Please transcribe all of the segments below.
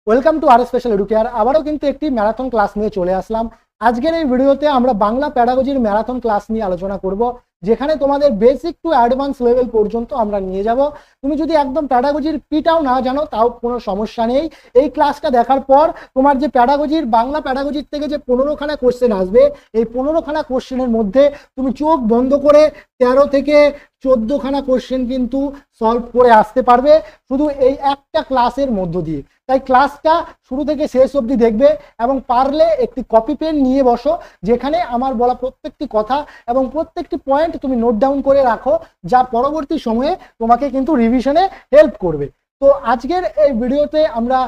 Welcome to our special educare. আবারও কিন্তু একটি ম্যারাথন ক্লাস নিয়ে চলে আসলাম। আজকের এই ভিডিওতে আমরা বাংলা প্যাডাগজির ম্যারাথন ক্লাস নিয়ে আলোচনা করব, যেখানে তোমাদের বেসিক টু অ্যাডভান্স লেভেল পর্যন্ত আমরা নিয়ে যাব। তুমি যদি একদম প্যাডাগজির পিটাও না জানো তাও কোনো সমস্যা নেই। এই ক্লাসটা দেখার পর তোমার যে প্যাডাগজির বাংলা প্যাডাগজির থেকে যে 15খানা কোশ্চেন আসবে, এই 15খানা কোশ্চেনের মধ্যে তুমি চোখ বন্ধ করে 13 থেকে 14খানা কোশ্চেন কিন্তু সলভ করে আসতে পারবে শুধু এই একটা ক্লাসের মধ্য দিয়ে। তাই ক্লাসটা শুরু থেকে শেষ অবধি দেখবে এবং পারলে একটি কপি পেন নিয়ে বসো, যেখানে আমার বলা প্রত্যেকটি কথা এবং প্রত্যেকটি পয়েন্ট তুমি নোট ডাউন করে রাখো, যা পরবর্তী সময়ে তোমাকে কিন্তু রিভিশনে হেল্প করবে। তো আজকের এই ভিডিওতে আমরা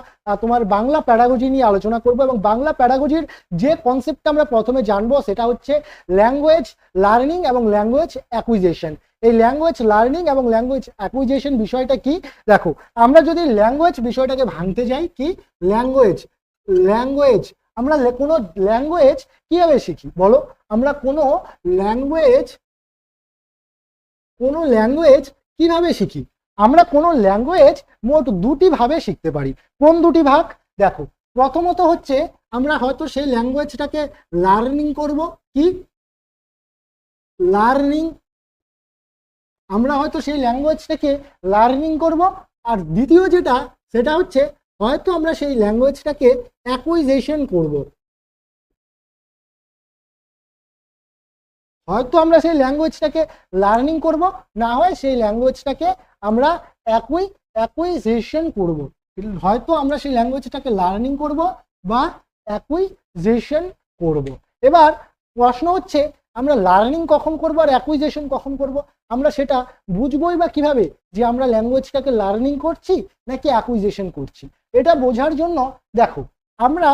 তোমার বাংলা প্যাডাগজি নিয়ে আলোচনা করব এবং বাংলা প্যাডাগজির যে কনসেপ্টটা আমরা প্রথমে জানবো সেটা হচ্ছে ল্যাঙ্গুয়েজ লার্নিং এবং ল্যাঙ্গুয়েজ অ্যাকুইজিশন। এই ল্যাঙ্গুয়েজ লার্নিং এবং ল্যাঙ্গুয়েজ অ্যাকুইজিশন বিষয়টা কি? দেখো, আমরা যদি ল্যাঙ্গুয়েজ বিষয়টাকে ভাঙতে যাই, কি ল্যাঙ্গুয়েজ ল্যাঙ্গুয়েজ আমরা কোনো ল্যাঙ্গুয়েজ কিভাবে শিখি বলো? আমরা কোনো ল্যাঙ্গুয়েজ কিভাবে শিখি? আমরা কোনো ল্যাঙ্গুয়েজ মোট দুটি ভাবে শিখতে পারি। কোন দুটি ভাগ? দেখো, প্রথমত হচ্ছে আমরা হয়তো সেই ল্যাঙ্গুয়েজটাকে লার্নিং করব। কি লার্নিং? আমরা হয়তো সেই ল্যাঙ্গুয়েজটাকে লার্নিং করব। আর দ্বিতীয় যেটা, সেটা হচ্ছে হয়তো আমরা সেই ল্যাঙ্গুয়েজটাকে অ্যাকুইজিশন করব। হয়তো আমরা সেই ল্যাঙ্গুয়েজটাকে লার্নিং করব, না হয় সেই ল্যাঙ্গুয়েজটাকে আমরা অ্যাকুইজিশন করব। হয়তো আমরা সেই ল্যাঙ্গুয়েজটাকে লার্নিং করব বা অ্যাকুইজিশন করব। এবার প্রশ্ন হচ্ছে, আমরা লার্নিং কখন করব আর অ্যাকুইজিশন কখন করব? আমরা সেটা বুঝবোই বা কিভাবে যে আমরা ল্যাঙ্গুয়েজটাকে লার্নিং করছি নাকি অ্যাকুইজিশন করছি? এটা বোঝার জন্য দেখো, আমরা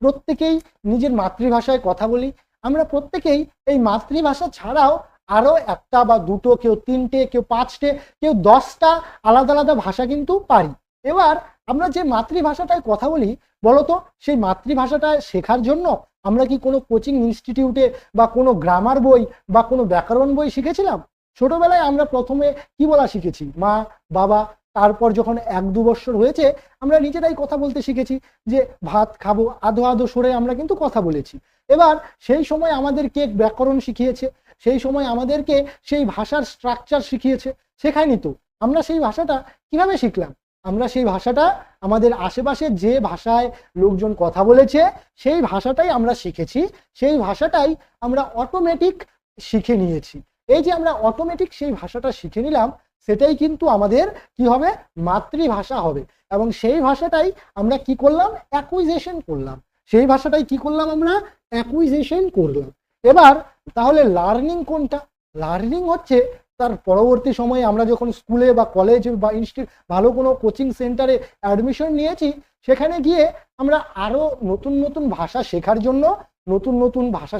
প্রত্যেকেই নিজের মাতৃভাষায় কথা বলি। আমরা প্রত্যেকেই এই মাতৃভাষা ছাড়াও আরও একটা বা দুটো, কেউ তিনটে, কেউ পাঁচটে, কেউ 10টা আলাদা আলাদা ভাষা কিন্তু পারি। এবার আমরা যে মাতৃভাষাটায় কথা বলি, বলতো সেই মাতৃভাষাটা শেখার জন্য আমরা কি কোনো কোচিং ইনস্টিটিউটে বা কোনো গ্রামার বই বা কোনো ব্যাকরণ বই শিখেছিলাম? ছোটবেলায় আমরা প্রথমে কি বলা শিখেছি? মা, বাবা। তারপর যখন 1-2 বছর হয়েছে, আমরা নিজেরাই কথা বলতে শিখেছি, যে ভাত খাবো, আধো আধো সরে আমরা কিন্তু কথা বলেছি। এবার সেই সময় আমাদেরকে ব্যাকরণ শিখিয়েছে, সেই সময় আমাদেরকে সেই ভাষার স্ট্রাকচার শিখিয়েছে, শেখায়নি তো। আমরা সেই ভাষাটা কিভাবে শিখলাম? আমরা সেই ভাষাটা আমাদের আশেপাশে যে ভাষায় লোকজন কথা বলেছে সেই ভাষাটাই আমরা শিখেছি, সেই ভাষাটাই আমরা অটোমেটিক শিখে নিয়েছি। এই যে আমরা অটোমেটিক সেই ভাষাটা শিখে নিলাম, সেটাই কিন্তু আমাদের কি হবে? মাতৃভাষা হবে। এবং সেই ভাষাটাই আমরা কি করলাম? অ্যাকুইজিশন করলাম। সেই ভাষাটাই কি করলাম? আমরা অ্যাকুইজিশন করলাম। এবার তাহলে লার্নিং কোনটা? লার্নিং হচ্ছে তার পরবর্তী সময়ে আমরা যখন স্কুলে বা কলেজ বা ইনস্টিটিউট, ভালো কোনো কোচিং সেন্টারে অ্যাডমিশন নিয়েছি, সেখানে গিয়ে আমরা আরও নতুন নতুন ভাষা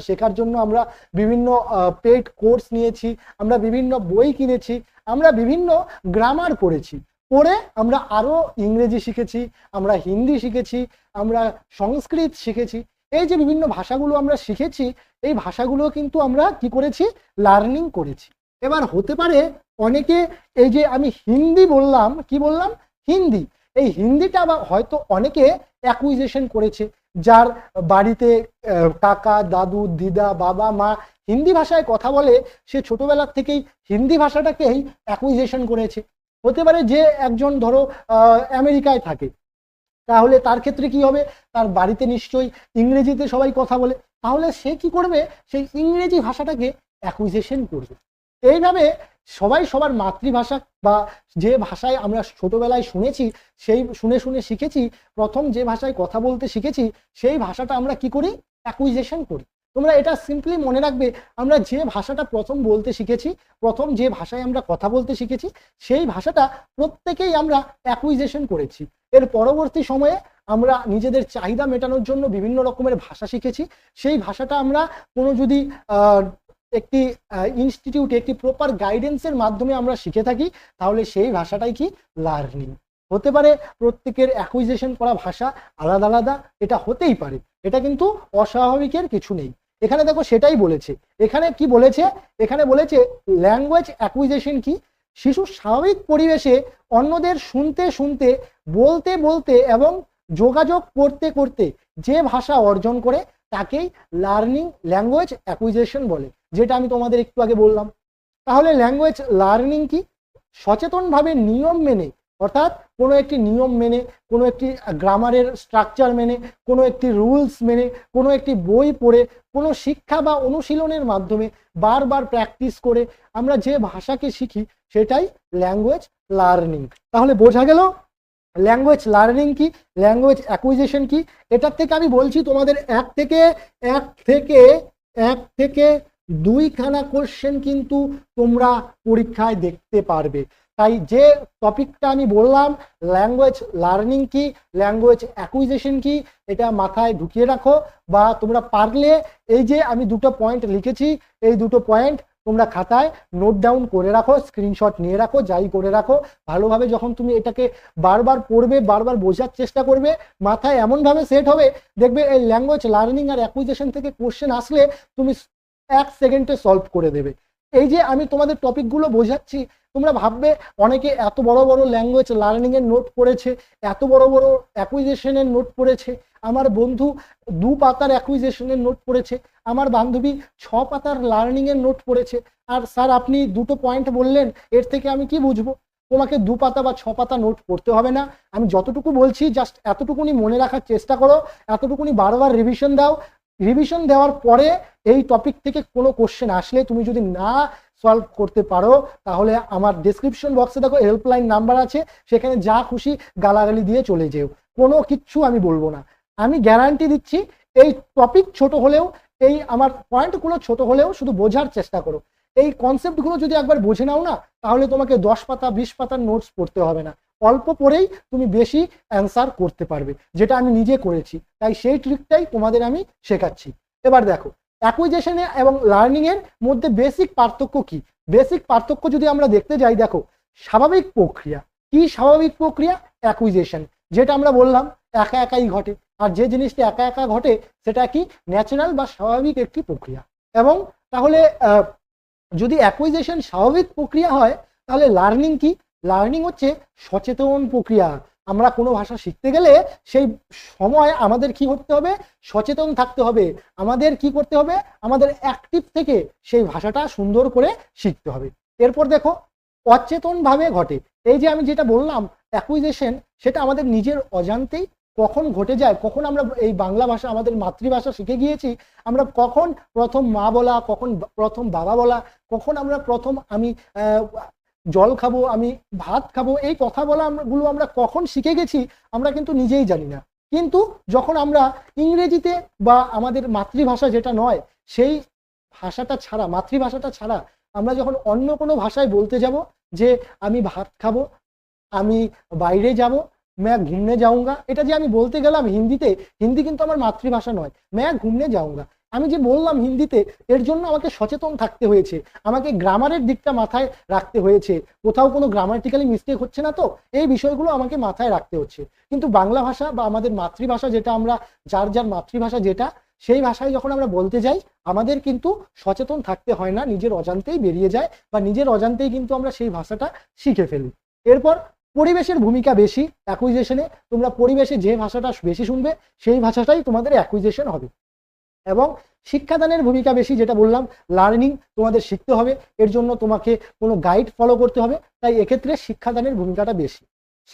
শেখার জন্য আমরা বিভিন্ন পেইড কোর্স নিয়েছি, আমরা বিভিন্ন বই কিনেছি, আমরা বিভিন্ন গ্রামার পড়েছি, পড়ে আমরা আরও ইংরেজি শিখেছি, আমরা হিন্দি শিখেছি, আমরা সংস্কৃত শিখেছি। এই যে বিভিন্ন ভাষাগুলো আমরা শিখেছি, এই ভাষাগুলো কিন্তু আমরা কি করেছি? লার্নিং করেছি। এবার হতে পারে অনেকে, এই যে আমি হিন্দি বললাম, কি বললাম? হিন্দি। এই হিন্দিটা বা হয়তো অনেকে অ্যাকুইজিশন করেছে, যার বাড়িতে কাকা, দাদু, দিদা, বাবা, মা হিন্দি ভাষায় কথা বলে, সে ছোটবেলার থেকেই হিন্দি ভাষাটাকেই অ্যাকুইজিশন করেছে। হতে পারে যে একজন ধরো আমেরিকায় থাকে, তাহলে তার ক্ষেত্রে কি হবে? তার বাড়িতে নিশ্চয়ই ইংরেজিতে সবাই কথা বলে, তাহলে সে কি করবে? সেই ইংরেজি ভাষাটাকে অ্যাকুইজিশন করবে। এইভাবে সবাই সবার মাতৃভাষা বা যে ভাষায় আমরা ছোটবেলায় শুনেছি, সেই শুনে শুনে শিখেছি, প্রথম যে ভাষায় কথা বলতে শিখেছি, সেই ভাষাটা আমরা কি করি? অ্যাকুইজিশন করি। তোমরা এটা সিম্পলি মনে রাখবে, আমরা যে ভাষাটা প্রথম বলতে শিখেছি, প্রথম যে ভাষায় আমরা কথা বলতে শিখেছি, সেই ভাষাটা প্রত্যেকেই আমরা অ্যাকুইজিশন করেছি। এর পরবর্তী সময়ে আমরা নিজেদের চাহিদা মেটানোর জন্য বিভিন্ন রকমের ভাষা শিখেছি। সেই ভাষাটা আমরা কোনো যদি একটি ইনস্টিটিউটে একটি প্রপার গাইডেন্সের মাধ্যমে আমরা শিখে থাকি, তাহলে সেই ভাষাটাই কি? লার্নিং। হতে পারে প্রত্যেকের অ্যাকুইজিশন করা ভাষা আলাদা আলাদা, এটা হতেই পারে, এটা কিন্তু অস্বাভাবিকের কিছু নেই। এখানে দেখো সেটাই বলেছে। এখানে কি বলেছে? এখানে বলেছে ল্যাঙ্গুয়েজ অ্যাকুইজিশন কি? শিশু স্বাভাবিক পরিবেশে অন্যদের শুনতে শুনতে, বলতে বলতে এবং যোগাযোগ করতে করতে যে ভাষা অর্জন করে তাকেই ল্যাঙ্গুয়েজ অ্যাকুইজিশন বলে, যেটা আমি তোমাদের একটু আগে বললাম। তাহলে ল্যাঙ্গুয়েজ লার্নিং কি? সচেতনভাবে নিয়ম মেনে, অর্থাৎ কোনো একটি নিয়ম মেনে, কোনো একটি গ্রামারের স্ট্রাকচার মেনে, কোনো একটি রুলস মেনে, কোনো একটি বই পড়ে, কোনো শিক্ষা বা অনুশীলনের মাধ্যমে বারবার প্র্যাকটিস করে আমরা যে ভাষাকে শিখি সেটাই ল্যাঙ্গুয়েজ লার্নিং। তাহলে বোঝা গেল ল্যাঙ্গুয়েজ লার্নিং কি, ল্যাঙ্গুয়েজ অ্যাকুইজিশন কি। এটার থেকে আমি বলছি তোমাদের এক থেকে দুইখানা কোশ্চেন কিন্তু তোমরা পরীক্ষায় দেখতে পারবে। তাই যে টপিকটা আমি বললাম ল্যাঙ্গুয়েজ লার্নিং কি, ল্যাঙ্গুয়েজ অ্যাকুইজিশন কি, এটা মাথায় ঢুকিয়ে রাখো। বা তোমরা পারলে এই যে আমি দুটো পয়েন্ট লিখেছি, এই দুটো পয়েন্ট তোমরা খাতায় নোট ডাউন করে রাখো, স্ক্রিনশট নিয়ে রাখো, যাই করে রাখো। ভালোভাবে যখন তুমি এটাকে বারবার পড়বে, বারবার বোঝার চেষ্টা করবে, মাথায় এমনভাবে সেট হবে, দেখবে এই ল্যাঙ্গুয়েজ লার্নিং আর অ্যাকুইজিশন থেকে কোশ্চেন আসলে তুমি 1 সেকেন্ডে সলভ করে দেবে। এই যে আমি তোমাদের টপিকগুলো বোঝাচ্ছি, তোমরা ভাববে অনেকে এত বড় বড় ল্যাঙ্গুয়েজ লার্নিং এর নোট পড়েছে, এত বড় বড় অ্যাকুইজিশনের নোট পড়েছে। আমার বন্ধু 2 পাতার অ্যাকুইজিশনের নোট পড়েছে, আমার বান্ধবী 6 পাতার লার্নিং এর নোট পড়েছে। আর স্যার আপনি দুটো পয়েন্ট বললেন, এর থেকে আমি কি বুঝবো? তোমাকে 2 পাতা বা 6 পাতা নোট পড়তে হবে না। আমি যতটুকু বলছি জাস্ট এতটুকুনি মনে রাখার চেষ্টা করো, এতটুকুনি বারবার রিভিশন দাও। রিভিশন দেওয়ার পরে এই টপিক থেকে কোনো কোশ্চেন আসলে তুমি যদি না সলভ করতে পারো, তাহলে আমার ডেসক্রিপশন বক্সে দেখো হেল্পলাইন নাম্বার আছে, সেখানে যা খুশি গালাগালি দিয়ে চলে যেও, কোনো কিচ্ছু আমি বলবো না। আমি গ্যারান্টি দিচ্ছি এই টপিক ছোট হলেও, এই আমার পয়েন্টগুলো ছোট হলেও শুধু বোঝার চেষ্টা করো। এই কনসেপ্টগুলো যদি একবার বুঝে নাও না, তাহলে তোমাকে 10 পাতা 20 পাতার নোটস পড়তে হবে না, অল্প পড়েই তুমি বেশি অ্যান্সার করতে পারবে, যেটা আমি নিজে করেছি। তাই সেই ট্রিকটাই তোমাদের আমি শেখাচ্ছি। এবার দেখো অ্যাকুইজিশনে এবং লার্নিং এর মধ্যে বেসিক পার্থক্য কি। বেসিক পার্থক্য যদি আমরা দেখতে যাই, দেখো স্বাভাবিক প্রক্রিয়া কি, স্বাভাবিক প্রক্রিয়া অ্যাকুইজিশন, যেটা আমরা বললাম একা একাই ঘটে। আর যে জিনিসটা একা একা ঘটে সেটা কি ন্যাচারাল বা স্বাভাবিক একটি প্রক্রিয়া। এবং তাহলে যদি অ্যাকুইজিশন স্বাভাবিক প্রক্রিয়া হয়, তাহলে লার্নিং কি? লার্নিং হচ্ছে সচেতন প্রক্রিয়া। আমরা কোনো ভাষা শিখতে গেলে সেই সময় আমাদের কি করতে হবে? সচেতন থাকতে হবে। আমাদের কি করতে হবে? আমাদের অ্যাক্টিভ থেকে সেই ভাষাটা সুন্দর করে শিখতে হবে। এরপর দেখো অচেতনভাবে ঘটে। এই যে আমি যেটা বললাম অ্যাকুইজিশন, সেটা আমাদের নিজের অজান্তেই কখন ঘটে যায়, কখন আমরা এই বাংলা ভাষা আমাদের মাতৃভাষা শিখে গিয়েছি, আমরা কখন প্রথম মা বলা, কখন প্রথম বাবা বলা, কখন আমরা প্রথম আমি জল খাবো, আমি ভাত খাবো, এই কথা বলা গুলো আমরা কখন শিখে গেছি আমরা কিন্তু নিজেই জানি না। কিন্তু যখন আমরা ইংরেজিতে বা আমাদের মাতৃভাষা যেটা নয় সেই ভাষাটা ছাড়া, মাতৃভাষাটা ছাড়া আমরা যখন অন্য কোনো ভাষায় বলতে যাব যে আমি ভাত খাবো, আমি বাইরে যাব, मैं घूमने जाऊंगा, এটা যে আমি বলতে গেলাম হিন্দিতে, হিন্দি কিন্তু আমার মাতৃভাষা নয়, मैं घूमने जाऊंगा আমি যে বললাম হিন্দিতে, এর জন্য আমাকে সচেতন থাকতে হয়েছে, আমাকে গ্রামারের দিকটা মাথায় রাখতে হয়েছে, কোথাও কোনো গ্রামাটিক্যালি মিস্টেক হচ্ছে না তো, এই বিষয়গুলো আমাকে মাথায় রাখতে হচ্ছে। কিন্তু বাংলা ভাষা বা আমাদের মাতৃভাষা যেটা, আমরা যার যার মাতৃভাষা যেটা, সেই ভাষায় যখন আমরা বলতে যাই আমাদের কিন্তু সচেতন থাকতে হয় না, নিজের অজান্তেই বেরিয়ে যায় বা নিজের অজান্তেই কিন্তু আমরা সেই ভাষাটা শিখে ফেলি। এরপর পরিবেশের ভূমিকা বেশি অ্যাকুইজিশনে। তোমরা পরিবেশে যে ভাষাটা বেশি শুনবে সেই ভাষাটাই তোমাদের অ্যাকুইজিশন হবে। এবং শিক্ষাদানের ভূমিকা বেশি, যেটা বললাম লার্নিং তোমাদের শিখতে হবে, এর জন্য তোমাকে কোনো গাইড ফলো করতে হবে, তাই এক্ষেত্রে শিক্ষাদানের ভূমিকাটা বেশি।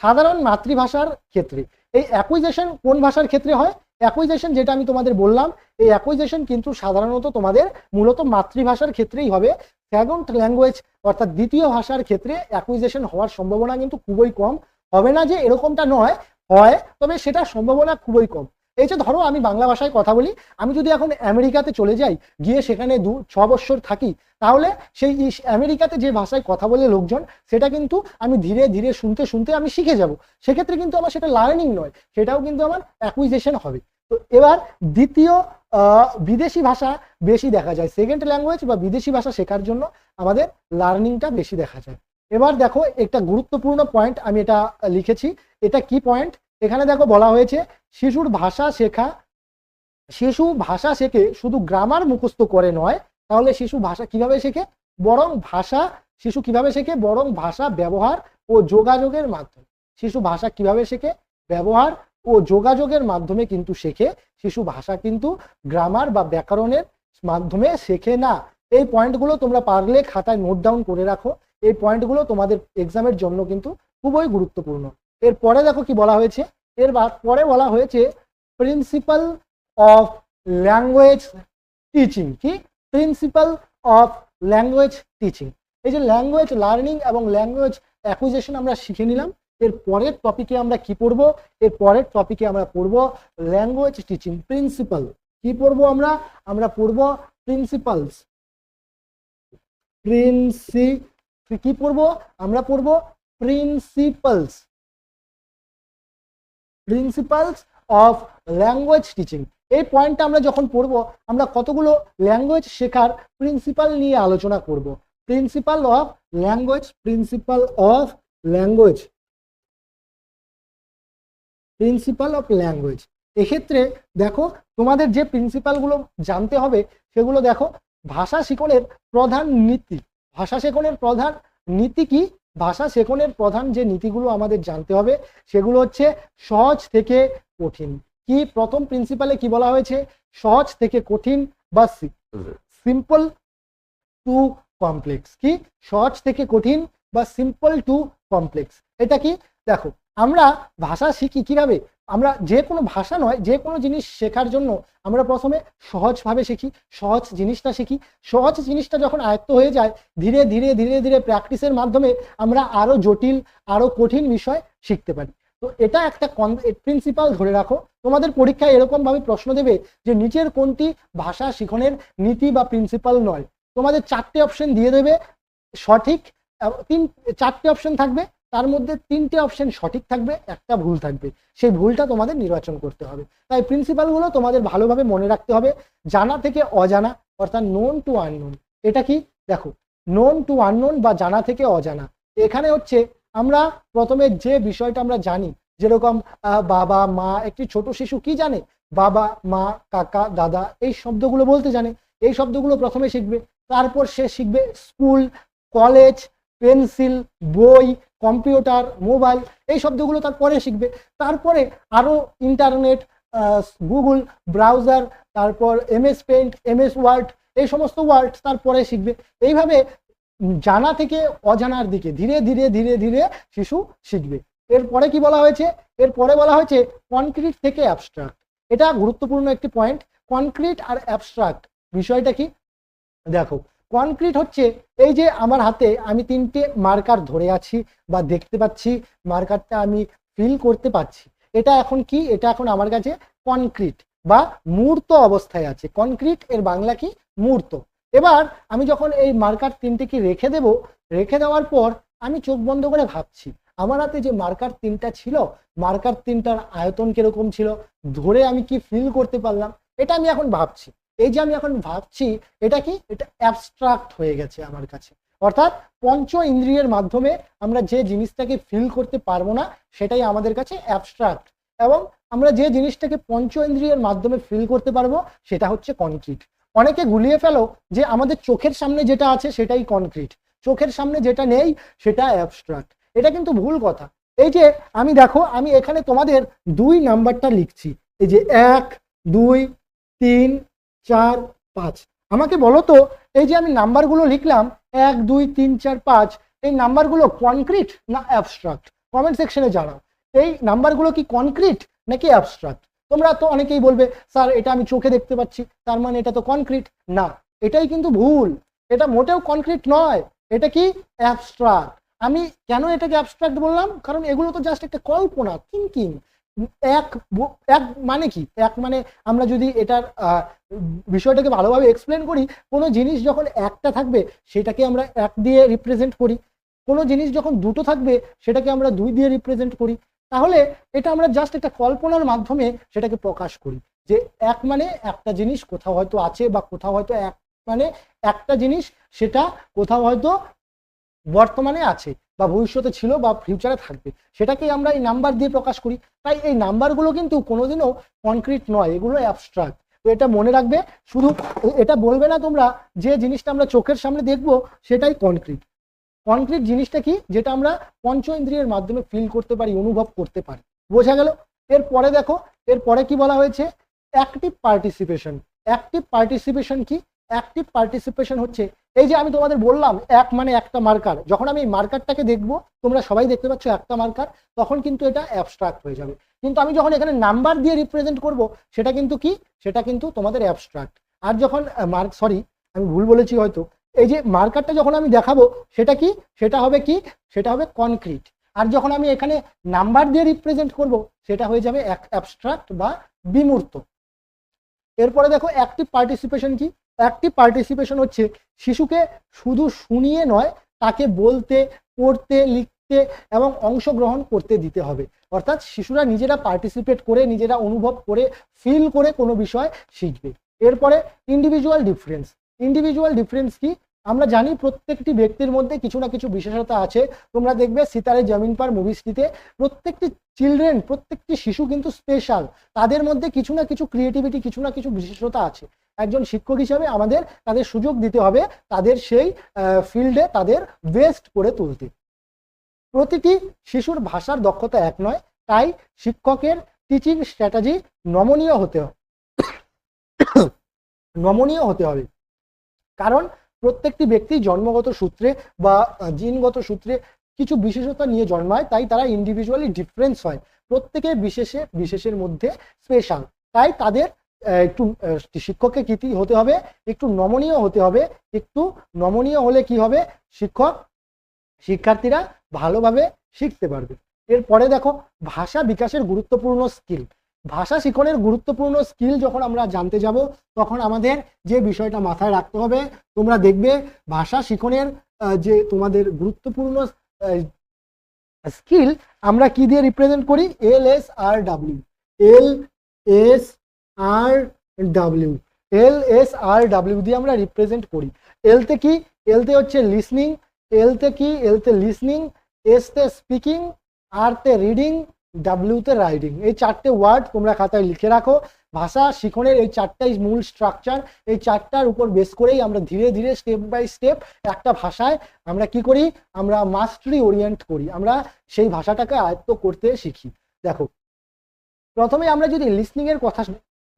সাধারণ মাতৃভাষার ক্ষেত্রে এই অ্যাকুইজিশন কোন ভাষার ক্ষেত্রে হয়? অ্যাকুইজিশন যেটা আমি তোমাদের বললাম, এই অ্যাকুইজিশন কিন্তু সাধারণত তোমাদের মূলত মাতৃভাষার ক্ষেত্রেই হবে। সেকেন্ড ল্যাঙ্গুয়েজ অর্থাৎ দ্বিতীয় ভাষার ক্ষেত্রে অ্যাকুইজিশন হওয়ার সম্ভাবনা কিন্তু খুবই কম। হবে না যে এরকমটা নয়, হয়, তবে সেটা সম্ভাবনা খুবই কম। এই যে ধরো আমি বাংলা ভাষায় কথা বলি, আমি যদি এখন আমেরিকাতে চলে যাই, গিয়ে সেখানে 6 বছর থাকি, তাহলে সেই আমেরিকাতে যে ভাষায় কথা বলে লোকজন, সেটা কিন্তু আমি ধীরে ধীরে শুনতে শুনতে আমি শিখে যাব। সেক্ষেত্রে কিন্তু আমার সেটা লার্নিং নয়, সেটাও কিন্তু আমার অ্যাকুইজিশন হবে। তো এবার দ্বিতীয় বিদেশি ভাষা বেশি দেখা যায়, সেকেন্ড ল্যাঙ্গুয়েজ বা বিদেশি ভাষা শেখার জন্য আমাদের লার্নিংটা বেশি দেখা যায়। এবার দেখো একটা গুরুত্বপূর্ণ পয়েন্ট আমি এটা লিখেছি, এটা কি পয়েন্ট? এখানে দেখো বলা হয়েছে শিশু ভাষা শেখে শুধু গ্রামার মুখস্থ করে নয়, তাহলে শিশু ভাষা কিভাবে শেখে? শিশু কিভাবে শেখে? বরং ভাষা ব্যবহার ও যোগাযোগের মাধ্যমে। শিশু ভাষা কিভাবে শেখে? ব্যবহার ও যোগাযোগের মাধ্যমে কিন্তু শেখে, শিশু ভাষা কিন্তু গ্রামার বা ব্যাকরণের মাধ্যমে শেখে না। এই পয়েন্টগুলো তোমরা পারলে খাতায় নোট ডাউন করে রাখো, এই পয়েন্টগুলো তোমাদের এক্সামের জন্য কিন্তু খুবই গুরুত্বপূর্ণ। এরপরে দেখো কি বলা হয়েছে, পরে বলা হয়েছে প্রিন্সিপাল অফ ল্যাঙ্গুয়েজ টিচিং। কি প্রিন্সিপাল অফ ল্যাঙ্গুয়েজ টিচিং? এই যে ল্যাঙ্গুয়েজ লার্নিং এবং ল্যাঙ্গুয়েজ অ্যাকুইজিশন আমরা শিখে নিলাম, এর পরের টপিকে আমরা কি পড়ব? এর পরের টপিকে আমরা পড়ব ল্যাঙ্গুয়েজ টিচিং প্রিন্সিপাল। কি পড়বো আমরা পড়ব প্রিন্সিপালস। কি পড়বো আমরা? পড়বো principles, principles of language teaching. এই পয়েন্টটা আমরা যখন পড়বো, আমরা কতগুলো ল্যাঙ্গুয়েজ শেখার প্রিন্সিপাল নিয়ে আলোচনা করব। Principal of language, principal of language, principal of language. এক্ষেত্রে দেখো তোমাদের যে প্রিন্সিপালগুলো জানতে হবে সেগুলো দেখো, ভাষা শিখনের প্রধান নীতি। ভাষা শেখনের প্রধান নীতি কি? ভাষা শেখনের প্রধান যে নীতিগুলো আমাদের জানতে হবে সেগুলো হচ্ছে সহজ থেকে কঠিন। কি প্রথম প্রিন্সিপালে কি বলা হয়েছে? সহজ থেকে কঠিন বা সিম্পল টু কমপ্লেক্স। কি সহজ থেকে কঠিন বা সিম্পল টু কমপ্লেক্স? এটা কি দেখো, আমরা ভাষা শিখি কিভাবে? আমরা যে কোনো ভাষা নয়, যে কোনো জিনিস শেখার জন্য আমরা প্রথমে সহজভাবে শিখি, সহজ জিনিসটা শিখি। সহজ জিনিসটা যখন আয়ত্ত হয়ে যায়, ধীরে ধীরে ধীরে ধীরে প্র্যাকটিসের মাধ্যমে আমরা আরো জটিল, আরো কঠিন বিষয় শিখতে পারি। তো এটা একটা প্রিন্সিপাল ধরে রাখো। তোমাদের পরীক্ষায় এরকম ভাবে প্রশ্ন দেবে যে নিচের কোনটি ভাষা শিখনের নীতি বা প্রিন্সিপাল নয়। তোমাদের 4টে অপশন দিয়ে দেবে, সঠিক 4টে অপশন থাকবে, তার মধ্যে 3টে অপশন সঠিক থাকবে, একটা ভুল থাকবে। সেই ভুলটা তোমাদের নির্বাচন করতে হবে। তাই প্রিন্সিপালগুলো তোমাদের ভালোভাবে মনে রাখতে হবে। জানা থেকে অজানা, অর্থাৎ নোন টু আননোন। এটা কি দেখো, নোন টু আননোন বা জানা থেকে অজানা। এখানে হচ্ছে আমরা প্রথমে যে বিষয়টা আমরা জানি, যেরকম বাবা মা, একটি ছোট শিশু কি জানে? বাবা মা কাকা দাদা, এই শব্দগুলো বলতে জানে। এই শব্দগুলো প্রথমে শিখবে, তারপর সে শিখবে স্কুল, কলেজ, পেন্সিল, বই, কম্পিউটার, মোবাইল, এই শব্দগুলো তারপরে শিখবে। তারপরে আরো ইন্টারনেট, গুগল ব্রাউজার, তারপর MS পেইন্ট, MS ওয়ার্ড, এই সমস্ত ওয়ার্ড তারপরে শিখবে। এইভাবে জানা থেকে অজানার দিকে ধীরে ধীরে ধীরে ধীরে শিশু শিখবে। এরপরে কি বলা হয়েছে? এরপরে বলা হয়েছে কনক্রিট থেকে অ্যাবস্ট্রাক্ট। এটা গুরুত্বপূর্ণ একটি পয়েন্ট। কনক্রিট আর অ্যাবস্ট্রাক্ট বিষয়টা কি দেখো, কনক্রিট হচ্ছে এই যে আমার হাতে আমি 3টে মার্কার ধরে আছি বা দেখতে পাচ্ছি, মার্কারটা আমি ফিল করতে পারছি। এটা এখন কি? এটা এখন আমার কাছে কনক্রিট বা মূর্ত অবস্থায় আছে। কনক্রিট এর বাংলা কি? মূর্ত। এবার আমি যখন এই মার্কার 3টেকে রেখে দেব, রেখে দেওয়ার পর আমি চোখ বন্ধ করে ভাবছি আমার হাতে যে মার্কার 3টা ছিল, মার্কার 3টার আয়তন কিরকম ছিল, ধরে আমি কি ফিল করতে পারলাম, এটা আমি এখন ভাবছি। এই যে আমি এখন ভাবছি, এটা কি? এটা অ্যাবস্ট্রাক্ট হয়ে গেছে আমার কাছে। অর্থাৎ পঞ্চ ইন্দ্রিয়ের মাধ্যমে আমরা যে জিনিসটাকে ফিল করতে পারবো না, সেটাই আমাদের কাছে অ্যাবস্ট্রাক্ট। এবং আমরা যে জিনিসটাকে পঞ্চ ইন্দ্রিয়ের মাধ্যমে ফিল করতে পারবো সেটা হচ্ছে কনক্রিট। অনেকে গুলিয়ে ফেলো যে আমাদের চোখের সামনে যেটা আছে সেটাই কনক্রিট, চোখের সামনে যেটা নেই সেটা অ্যাবস্ট্রাক্ট। এটা কিন্তু ভুল কথা। এই যে আমি দেখো, আমি এখানে তোমাদের 2 নাম্বারটা লিখছি, এই যে 1 2 3 4 5। আমাকে বলো তো, এই যে আমি নাম্বারগুলো লিখলাম 1 2 3 4 5, এই নাম্বারগুলো কনক্রিট না অ্যাবস্ট্রাক্ট? কমেন্ট সেকশনে জানাও, এই নাম্বারগুলো কি কনক্রিট নাকি অ্যাবস্ট্রাক্ট? তোমরা তো অনেকেই বলবে স্যার এটা আমি চোখে দেখতে পাচ্ছি, তার মানে এটা তো কনক্রিট। না, এটাই কিন্তু ভুল। এটা মোটেও কনক্রিট নয়, এটা কি? অ্যাবস্ট্রাক্ট। আমি কেন এটাকে অ্যাবস্ট্রাক্ট বললাম? কারণ এগুলো তো জাস্ট একটা কল্পনা, থিঙ্কিং। এক এক মানে কি? এক মানে আমরা যদি এটার বিষয়টাকে ভালোভাবে এক্সপ্লেন করি, কোনো জিনিস যখন একটা থাকবে সেটাকে আমরা 1 দিয়ে রিপ্রেজেন্ট করি, কোনো জিনিস যখন 2টো থাকবে সেটাকে আমরা 2 দিয়ে রিপ্রেজেন্ট করি। তাহলে এটা আমরা জাস্ট একটা কল্পনার মাধ্যমে সেটাকে প্রকাশ করি যে এক মানে একটা জিনিস কোথাও হয়তো আছে, বা কোথাও হয়তো এক মানে একটা জিনিস সেটা কোথাও হয়তো বর্তমানে আছে বা ভবিষ্যতে ছিল বা ফিউচারে থাকবে, সেটাকেই আমরা এই নাম্বার দিয়ে প্রকাশ করি। তাই এই নাম্বারগুলো কিন্তু কোনোদিনও কনক্রিট নয়, এগুলো অ্যাবস্ট্রাক্ট। তো এটা মনে রাখবে। শুধু এটা বলবে না তোমরা যে জিনিসটা আমরা চোখের সামনে দেখবো সেটাই কনক্রিট। কনক্রিট জিনিসটা কি? যেটা আমরা পঞ্চ ইন্দ্রিয়ের মাধ্যমে ফিল করতে পারি, অনুভব করতে পারি। বোঝা গেল? এরপরে দেখো, এরপরে কি বলা হয়েছে, অ্যাক্টিভ পার্টিসিপেশন। অ্যাক্টিভ পার্টিসিপেশন কি? অ্যাক্টিভ পার্টিসিপেশন হচ্ছে এই যে আমি তোমাদের বললাম এক মানে একটা মার্কার, যখন আমি মার্কারটাকে দেখবো, তোমরা সবাই দেখতে পাচ্ছ একটা মার্কার, তখন কিন্তু এটা অ্যাবস্ট্রাক্ট হয়ে যাবে। কিন্তু আমি যখন এখানে নাম্বার দিয়ে রিপ্রেজেন্ট করব, সেটা কিন্তু কি, সেটা কিন্তু তোমাদের অ্যাবস্ট্রাক্ট। আর যখন আমি ভুল বলেছি হয়তো, এই যে মার্কারটা যখন আমি দেখাবো, সেটা কি, সেটা হবে কি, সেটা হবে কনক্রিট। আর যখন আমি এখানে নাম্বার দিয়ে রিপ্রেজেন্ট করব, সেটা হয়ে যাবে অ্যাবস্ট্রাক্ট বা বিমূর্ত। এরপরে দেখো অ্যাক্টিভ পার্টিসিপেশন কি? অ্যাক্টিভ পার্টিসিপেশন হচ্ছে শিশুকে শুধু শুনিয়ে নয়, তাকে বলতে, পড়তে, লিখতে এবং অংশগ্রহণ করতে দিতে হবে। অর্থাৎ শিশুরা নিজেরা পার্টিসিপেট করে, নিজেরা অনুভব করে, ফিল করে কোনো বিষয় শিখবে। এরপরে ইন্ডিভিজুয়াল ডিফারেন্স। ইন্ডিভিজুয়াল ডিফারেন্স কি? আমরা জানি প্রত্যেকটি ব্যক্তির মধ্যে কিছু না কিছু বিশেষতা আছে। তোমরা দেখবে সিতারে জমিন পার মুভিসটিতে প্রত্যেকটি চিলড্রেন, প্রত্যেকটি শিশু কিন্তু স্পেশাল। তাদের মধ্যে কিছু না কিছু ক্রিয়েটিভিটি, কিছু না কিছু বিশেষতা আছে। একজন শিক্ষক হিসাবে আমাদের তাদের সুযোগ দিতে হবে তাদের সেই ফিল্ডে তাদের বেস্ট করে তুলতে। প্রতিটি শিশুর ভাষার দক্ষতা এক নয়, তাই শিক্ষকের টিচিং স্ট্র্যাটেজি নমনীয় হতে হবে। নমনীয় হতে হবে, কারণ প্রত্যেকটি ব্যক্তি জন্মগত সূত্রে বা জিনগত সূত্রে কিছু বিশেষতা নিয়ে জন্মায়, তাই তারা ইন্ডিভিজুয়ালি ডিফারেন্স হয়। প্রত্যেকে বিশেষের মধ্যে স্পেশাল, তাই তাদের একটু শিক্ষককে কি হতে হবে, একটু নমনীয় হতে হবে। একটু নমনীয় হলে কি হবে, শিক্ষার্থীরা ভালোভাবে শিখতে পারবে। এরপরে দেখো ভাষা বিকাশের গুরুত্বপূর্ণ স্কিল। ভাষা শিখনের গুরুত্বপূর্ণ স্কিল যখন আমরা জানতে যাব, তখন আমাদের যে বিষয়টা মাথায় রাখতে হবে, তোমরা দেখবে ভাষা শিখনের যে তোমাদের গুরুত্বপূর্ণ স্কিল আমরা কি দিয়ে রিপ্রেজেন্ট করি, LSRW। LSRW দিয়ে আমরা রিপ্রেজেন্ট করি। এলতে কি, এলতে হচ্ছে লিসনিং, এলতে কি, এলতে লিসনিং, এসতে স্পিকিং, আরতে রিডিং, ডাব্লিউতে রাইডিং। এই চারটে ওয়ার্ড তোমরা খাতায় লিখে রাখো। ভাষা শিখনের এই চারটাই মূল স্ট্রাকচার। এই চারটার উপর বেস করেই আমরা ধীরে ধীরে স্টেপ বাই স্টেপ একটা ভাষায় আমরা কি করি, আমরা মাস্টারি ওরিয়েন্ট করি, আমরা সেই ভাষাটাকে আয়ত্ত করতে শিখি। দেখো প্রথমে আমরা যদি লিসনিং এর কথা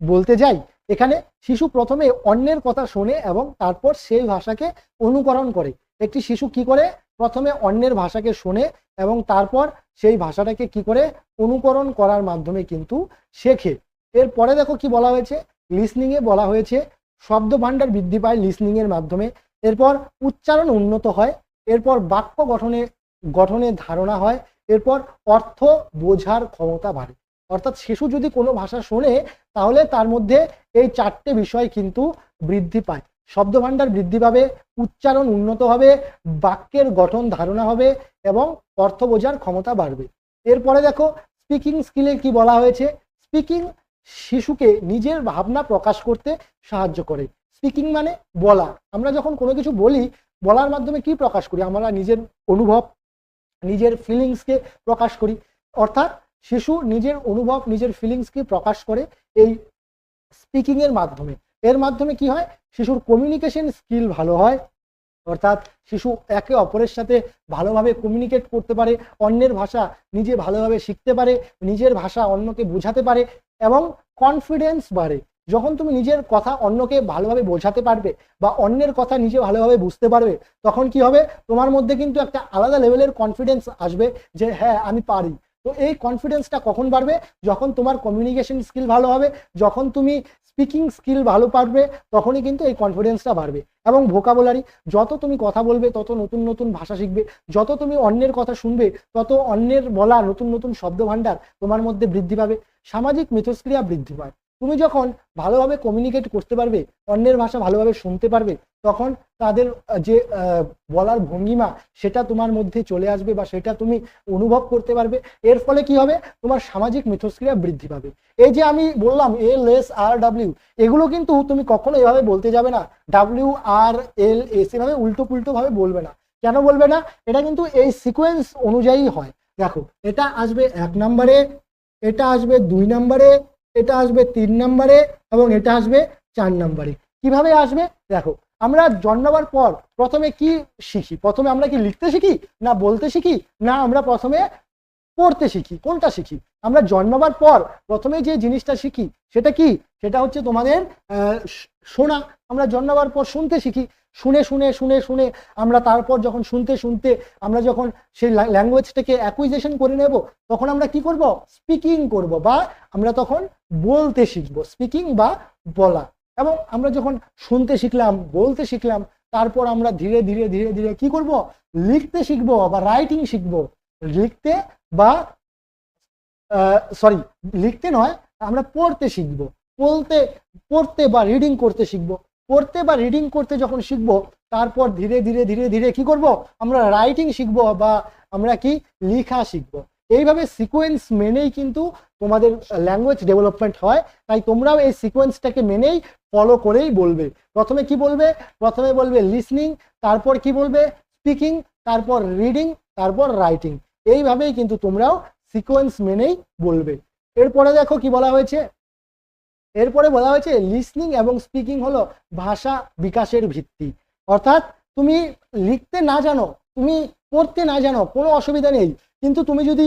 বলতে যাই, এখানে শিশু প্রথমে অন্যের কথা শোনে এবং তারপর সেই ভাষাকে অনুকরণ করে। একটি শিশু কি করে, প্রথমে অন্যের ভাষাকে শোনে এবং তারপর সেই ভাষাটাকে কি করে অনুকরণ করার মাধ্যমে কিন্তু শেখে। এরপরে দেখো কি বলা হয়েছে, লিসনিং এ বলা হয়েছে শব্দ ভান্ডার বৃদ্ধি পায় লিসনিং এর মাধ্যমে। এরপর উচ্চারণ উন্নত হয়, এরপর বাক্য গঠনে ধারণা হয়, এরপর অর্থ বোঝার ক্ষমতা বাড়ে। অর্থাৎ শিশু যদি কোনো ভাষা শোনে, তাহলে তার মধ্যে এই চারটে বিষয় কিন্তু বৃদ্ধি পায়। শব্দ ভান্ডার বৃদ্ধি পাবে, উচ্চারণ উন্নত হবে, বাক্যের গঠন ধারণা হবে এবং অর্থ বোঝার ক্ষমতা বাড়বে। এরপরে দেখো স্পিকিং স্কিলে কি বলা হয়েছে, স্পিকিং শিশুকে নিজের ভাবনা প্রকাশ করতে সাহায্য করে। স্পিকিং মানে বলা। আমরা যখন কোনো কিছু বলি, বলার মাধ্যমে কি প্রকাশ করি, আমরা নিজের অনুভব, নিজের ফিলিংসকে প্রকাশ করি। অর্থাৎ শিশু নিজের অনুভব, নিজের ফিলিংসকে প্রকাশ করে এই স্পিকিং এর মাধ্যমে। এর মাধ্যমে কি হয়, শিশুর কমিউনিকেশন স্কিল ভালো হয়। অর্থাৎ শিশু একে অপরের সাথে ভালোভাবে কমিউনিকেট করতে পারে, অন্যের ভাষা নিজে ভালোভাবে শিখতে পারে, নিজের ভাষা অন্যকে বোঝাতে পারে এবং কনফিডেন্স বাড়ে। যখন তুমি নিজের কথা অন্যকে ভালোভাবে বোঝাতে পারবে বা অন্যের কথা নিজে ভালোভাবে বুঝতে পারবে, তখন কি হবে, তোমার মধ্যে কিন্তু একটা আলাদা লেভেলের কনফিডেন্স আসবে যে হ্যাঁ আমি পারি। তো এই কনফিডেন্সটা কখন বাড়বে, যখন তোমার কমিউনিকেশন স্কিল ভালো হবে, যখন তুমি স্পিকিং স্কিল ভালো পারবে, তখনই কিন্তু এই কনফিডেন্সটা বাড়বে। এবং ভোকাবুলারি, যত তুমি কথা বলবে তত নতুন নতুন ভাষা শিখবে, যত তুমি অন্যের কথা শুনবে তত অন্যের বলা নতুন নতুন শব্দ ভান্ডার তোমার মধ্যে বৃদ্ধি পাবে। সামাজিক মিথস্ক্রিয়া বৃদ্ধি পায়। তুমি যখন ভালোভাবে কমিউনিকেট করতে পারবে, অন্যের ভাষা ভালোভাবে শুনতে পারবে, তখন তাদের যে বলার ভঙ্গিমা সেটা তোমার মধ্যে চলে আসবে বা সেটা তুমি অনুভব করতে পারবে। এর ফলে কি হবে, তোমার সামাজিক মিথস্ক্রিয়া বৃদ্ধি পাবে। এই যে আমি বললাম LSRW, এগুলো কিন্তু তুমি কখনো এভাবে বলতে যাবে না, WRLS এভাবে উল্টো পুল্টো ভাবে বলবে না। কেন বলবে না, এটা কিন্তু এই সিকোয়েন্স অনুযায়ী হয়। দেখো এটা আসবে 1 নম্বরে, এটা আসবে 2 নম্বরে, এটা আসবে 3 নম্বরে এবং এটা আসবে 4 নম্বরে। কিভাবে আসবে দেখো, আমরা জন্মাবার পর প্রথমে কি শিখি, প্রথমে আমরা কি লিখতে শিখি, না বলতে শিখি, না আমরা প্রথমে পড়তে শিখি, কোনটা শিখি? আমরা জন্মাবার পর প্রথমে যে জিনিসটা শিখি সেটা কি, সেটা হচ্ছে তোমাদের শোনা। আমরা জন্মাবার পর শুনতে শিখি, শুনে শুনে শুনে শুনে আমরা তারপর যখন শুনতে শুনতে আমরা যখন সেই ল্যাঙ্গুয়েজটাকে অ্যাকুইজিশন করে নেব, তখন আমরা কি করব, স্পিকিং করব, বা আমরা তখন বলতে শিখবো, স্পিকিং বা বলা। এবং আমরা যখন শুনতে শিখলাম, বলতে শিখলাম, তারপর আমরা ধীরে ধীরে ধীরে ধীরে কি করব, লিখতে শিখবো বা রাইটিং শিখবো। লিখতে বা সরি, লিখতে নয়, আমরা পড়তে শিখবো। পড়তে বা রিডিং করতে শিখবো। পড়তে বা রিডিং করতে যখন শিখবো, তারপর ধীরে ধীরে ধীরে ধীরে কি করব, আমরা রাইটিং শিখবো বা আমরা কি লেখা শিখবো। এইভাবে সিকোয়েন্স মেনেই কিন্তু তোমাদের ল্যাঙ্গুয়েজ ডেভেলপমেন্ট হয়। তাই তোমরাও এই সিকোয়েন্সটাকে মেনেই ফলো করেই বলবে। প্রথমে কি বলবে, প্রথমে বলবে লিসনিং, তারপর কি বলবে স্পিকিং, তারপর রিডিং, তারপর রাইটিং। এইভাবেই কিন্তু তোমরাও সিকোয়েন্স মেনেই বলবে। এরপরে দেখো কি বলা হয়েছে, এরপরে বলা হয়েছে লিসনিং এবং স্পিকিং হলো ভাষা বিকাশের ভিত্তি। অর্থাৎ তুমি লিখতে না জানো, তুমি পড়তে না জানো, কোনো অসুবিধা নেই, কিন্তু তুমি যদি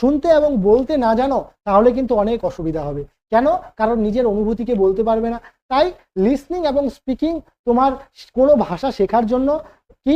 শুনতে এবং বলতে না জানো, তাহলে কিন্তু অনেক অসুবিধা হবে। কেন? কারণ নিজের অনুভূতিকে বলতে পারবে না। তাই লিসনিং এবং স্পিকিং তোমার কোনো ভাষা শেখার জন্য কি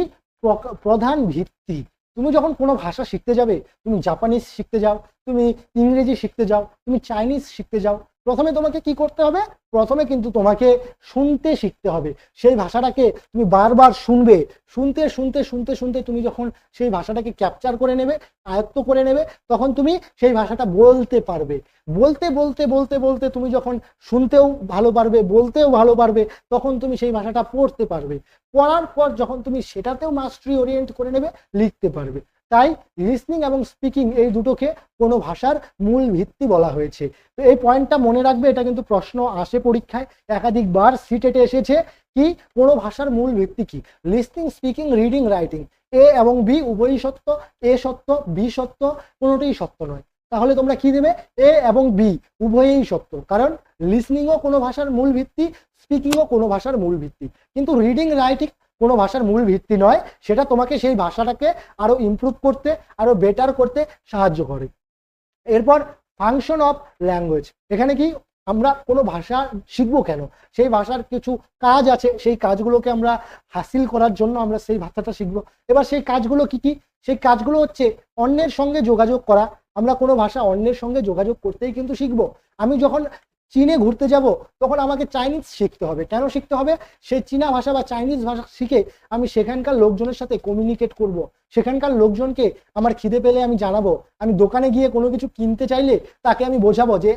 প্রধান ভিত্তি। তুমি যখন কোনো ভাষা শিখতে যাবে, তুমি জাপানিজ শিখতে যাও, তুমি ইংরেজি শিখতে যাও, তুমি চাইনিজ শিখতে যাও, প্রথমে তোমাকে কি করতে হবে, প্রথমে কিন্তু তোমাকে শুনতে শিখতে হবে। সেই ভাষাটাকে তুমি বারবার শুনবে, শুনতে শুনতে শুনতে শুনতে তুমি যখন সেই ভাষাটাকে ক্যাপচার করে নেবে, আয়ত্ত করে নেবে, তখন তুমি সেই ভাষাটা বলতে পারবে। বলতে বলতে বলতে বলতে তুমি যখন শুনতেও ভালো পারবে, বলতেও ভালো পারবে, তখন তুমি সেই ভাষাটা পড়তে পারবে। পড়ার পর যখন তুমি সেটাতেও মাস্টারি ওরিয়েন্ট করে নেবে, লিখতে পারবে। তাই লিসনিং এবং স্পিকিং এই দুটোকে কোনো ভাষার মূল ভিত্তি বলা হয়েছে। তো এই পয়েন্টটা মনে রাখবে, এটা কিন্তু প্রশ্ন আসে পরীক্ষায়, একাধিকবার সিটেটে এসেছে। কি কোনো ভাষার মূল ভিত্তি কি, লিসনিং, স্পিকিং, রিডিং, রাইটিং। এ এবং বি উভয়ই সত্য, এ সত্য, বি সত্য, কোনোটাই সত্য নয়। তাহলে তোমরা কি দেবে, এ এবং বি উভয়ই সত্য। কারণ লিসনিংও কোনো ভাষার মূল ভিত্তি, স্পিকিংও কোনো ভাষার মূল ভিত্তি, কিন্তু রিডিং, রাইটিং কোনো ভাষার মূল ভিত্তি নয়। সেটা তোমাকে সেই ভাষাটাকে আরো ইমপ্রুভ করতে, আরো বেটার করতে সাহায্য করে। এরপর ফাংশন অফ ল্যাঙ্গুয়েজ। এখানে কি আমরা কোনো ভাষা শিখবো কেন, সেই ভাষার কিছু কাজ আছে, সেই কাজগুলোকে আমরা হাসিল করার জন্য আমরা সেই ভাষাটা শিখবো। এবার সেই কাজগুলো কি কি, সেই কাজগুলো হচ্ছে অন্যের সঙ্গে যোগাযোগ করা। আমরা কোনো ভাষা অন্যের সঙ্গে যোগাযোগ করতেই কিন্তু শিখবো। আমি যখন চীনে ঘুরতে যাব, তখন আমাকে চাইনিজ শিখতে হবে। কেন শিখতে হবে? সেই চীনা ভাষা বা চাইনিজ ভাষা শিখে আমি সেখানকার লোকজনের সাথে কমিউনিকেট করব, সেখানকার লোকজনকে আমার খিদে পেলে আমি জানাবো, আমি দোকানে গিয়ে কোনো কিছু কিনতে চাইলে তাকে আমি বোঝাবো যে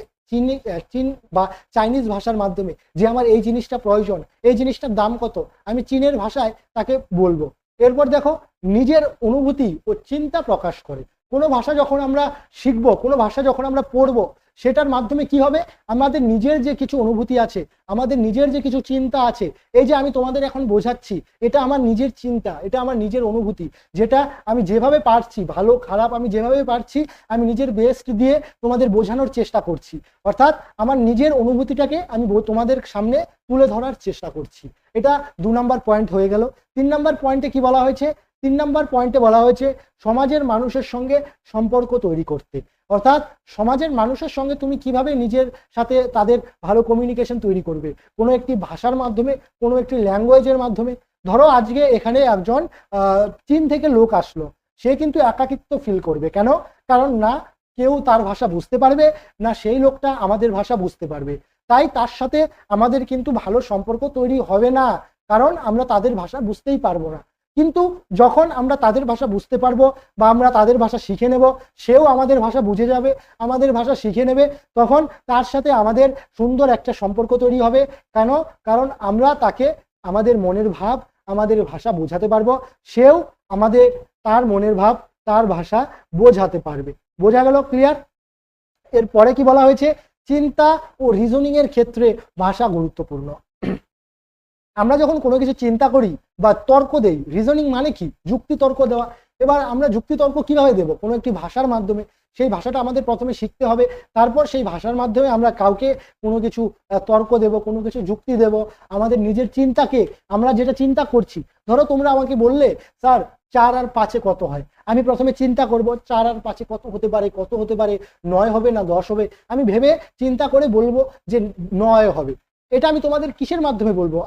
চীন বা চাইনিজ ভাষার মাধ্যমে যে আমার এই জিনিসটা প্রয়োজন, এই জিনিসটার দাম কত, আমি চীনের ভাষায় তাকে বলবো। এরপর দেখো নিজের অনুভূতি ও চিন্তা প্রকাশ করে। কোনো ভাষা যখন আমরা শিখবো, কোনো ভাষা যখন আমরা পড়বো, সেটার মাধ্যমে কি হবে, আমাদের নিজের যে কিছু অনুভূতি আছে, আমাদের নিজের যে কিছু চিন্তা আছে, এই যে আমি তোমাদের এখন বোঝাচ্ছি, এটা আমার নিজের চিন্তা, এটা আমার নিজের অনুভূতি, যেটা আমি যেভাবে পারছি, ভালো খারাপ আমি যেভাবে পারছি, আমি নিজের বেস্ট দিয়ে তোমাদের বোঝানোর চেষ্টা করছি। অর্থাৎ আমার নিজের অনুভূতিটাকে আমি তোমাদের সামনে তুলে ধরার চেষ্টা করছি। এটা 2 নম্বর পয়েন্ট হয়ে গেল। 3 নম্বর পয়েন্টে কি বলা হয়েছে, 3 নম্বর পয়েন্টে বলা হয়েছে সমাজের মানুষের সঙ্গে সম্পর্ক তৈরি করতে। অর্থাৎ সমাজের মানুষের সঙ্গে তুমি কিভাবে নিজের সাথে তাদের ভালো কমিউনিকেশন তৈরি করবে, কোনো একটি ভাষার মাধ্যমে, কোনো একটি ল্যাঙ্গুয়েজের মাধ্যমে। ধরো আজকে এখানে একজন চীন থেকে লোক আসলো, সে কিন্তু একাকিত্ব ফিল করবে। কেন? কারণ না কেউ তার ভাষা বুঝতে পারবে, না সেই লোকটা আমাদের ভাষা বুঝতে পারবে। তাই তার সাথে আমাদের কিন্তু ভালো সম্পর্ক তৈরি হবে না, কারণ আমরা তাদের ভাষা বুঝতেই পারবো না। কিন্তু যখন আমরা তাদের ভাষা বুঝতে পারবো বা আমরা তাদের ভাষা শিখে নেব, সেও আমাদের ভাষা বুঝে যাবে, আমাদের ভাষা শিখে নেবে, তখন তার সাথে আমাদের সুন্দর একটা সম্পর্ক তৈরি হবে। কেন? কারণ আমরা তাকে আমাদের মনের ভাব, আমাদের ভাষা বোঝাতে পারবো, সেও আমাদের তার মনের ভাব, তার ভাষা বোঝাতে পারবে। বোঝা গেল? ক্লিয়ার? এরপরে কি বলা হয়েছে, চিন্তা ও রিজনিং এর ক্ষেত্রে ভাষা গুরুত্বপূর্ণ। আমরা যখন কোনো কিছু চিন্তা করি বা তর্ক দেই, রিজনিং মানে কি, যুক্তি তর্ক দেওয়া। এবার আমরা যুক্তি তর্ক কিভাবে দেব, কোনো একটি ভাষার মাধ্যমে। সেই ভাষাটা আমাদের প্রথমে শিখতে হবে, তারপর সেই ভাষার মাধ্যমে আমরা কাউকে কোনো কিছু তর্ক দেব, কোনো কিছু যুক্তি দেব। আমাদের নিজের চিন্তাকে, আমরা যেটা চিন্তা করছি, ধরো তোমরা আমাকে বললে স্যার 4 আর 5 কত হয়, আমি প্রথমে চিন্তা করব 4 আর 5 কত হতে পারে, 9 হবে না 10 হবে, আমি ভেবে চিন্তা করে বলবো যে 9 হবে। এটা আমি তোমাদের কিসের মাধ্যমে বলবো?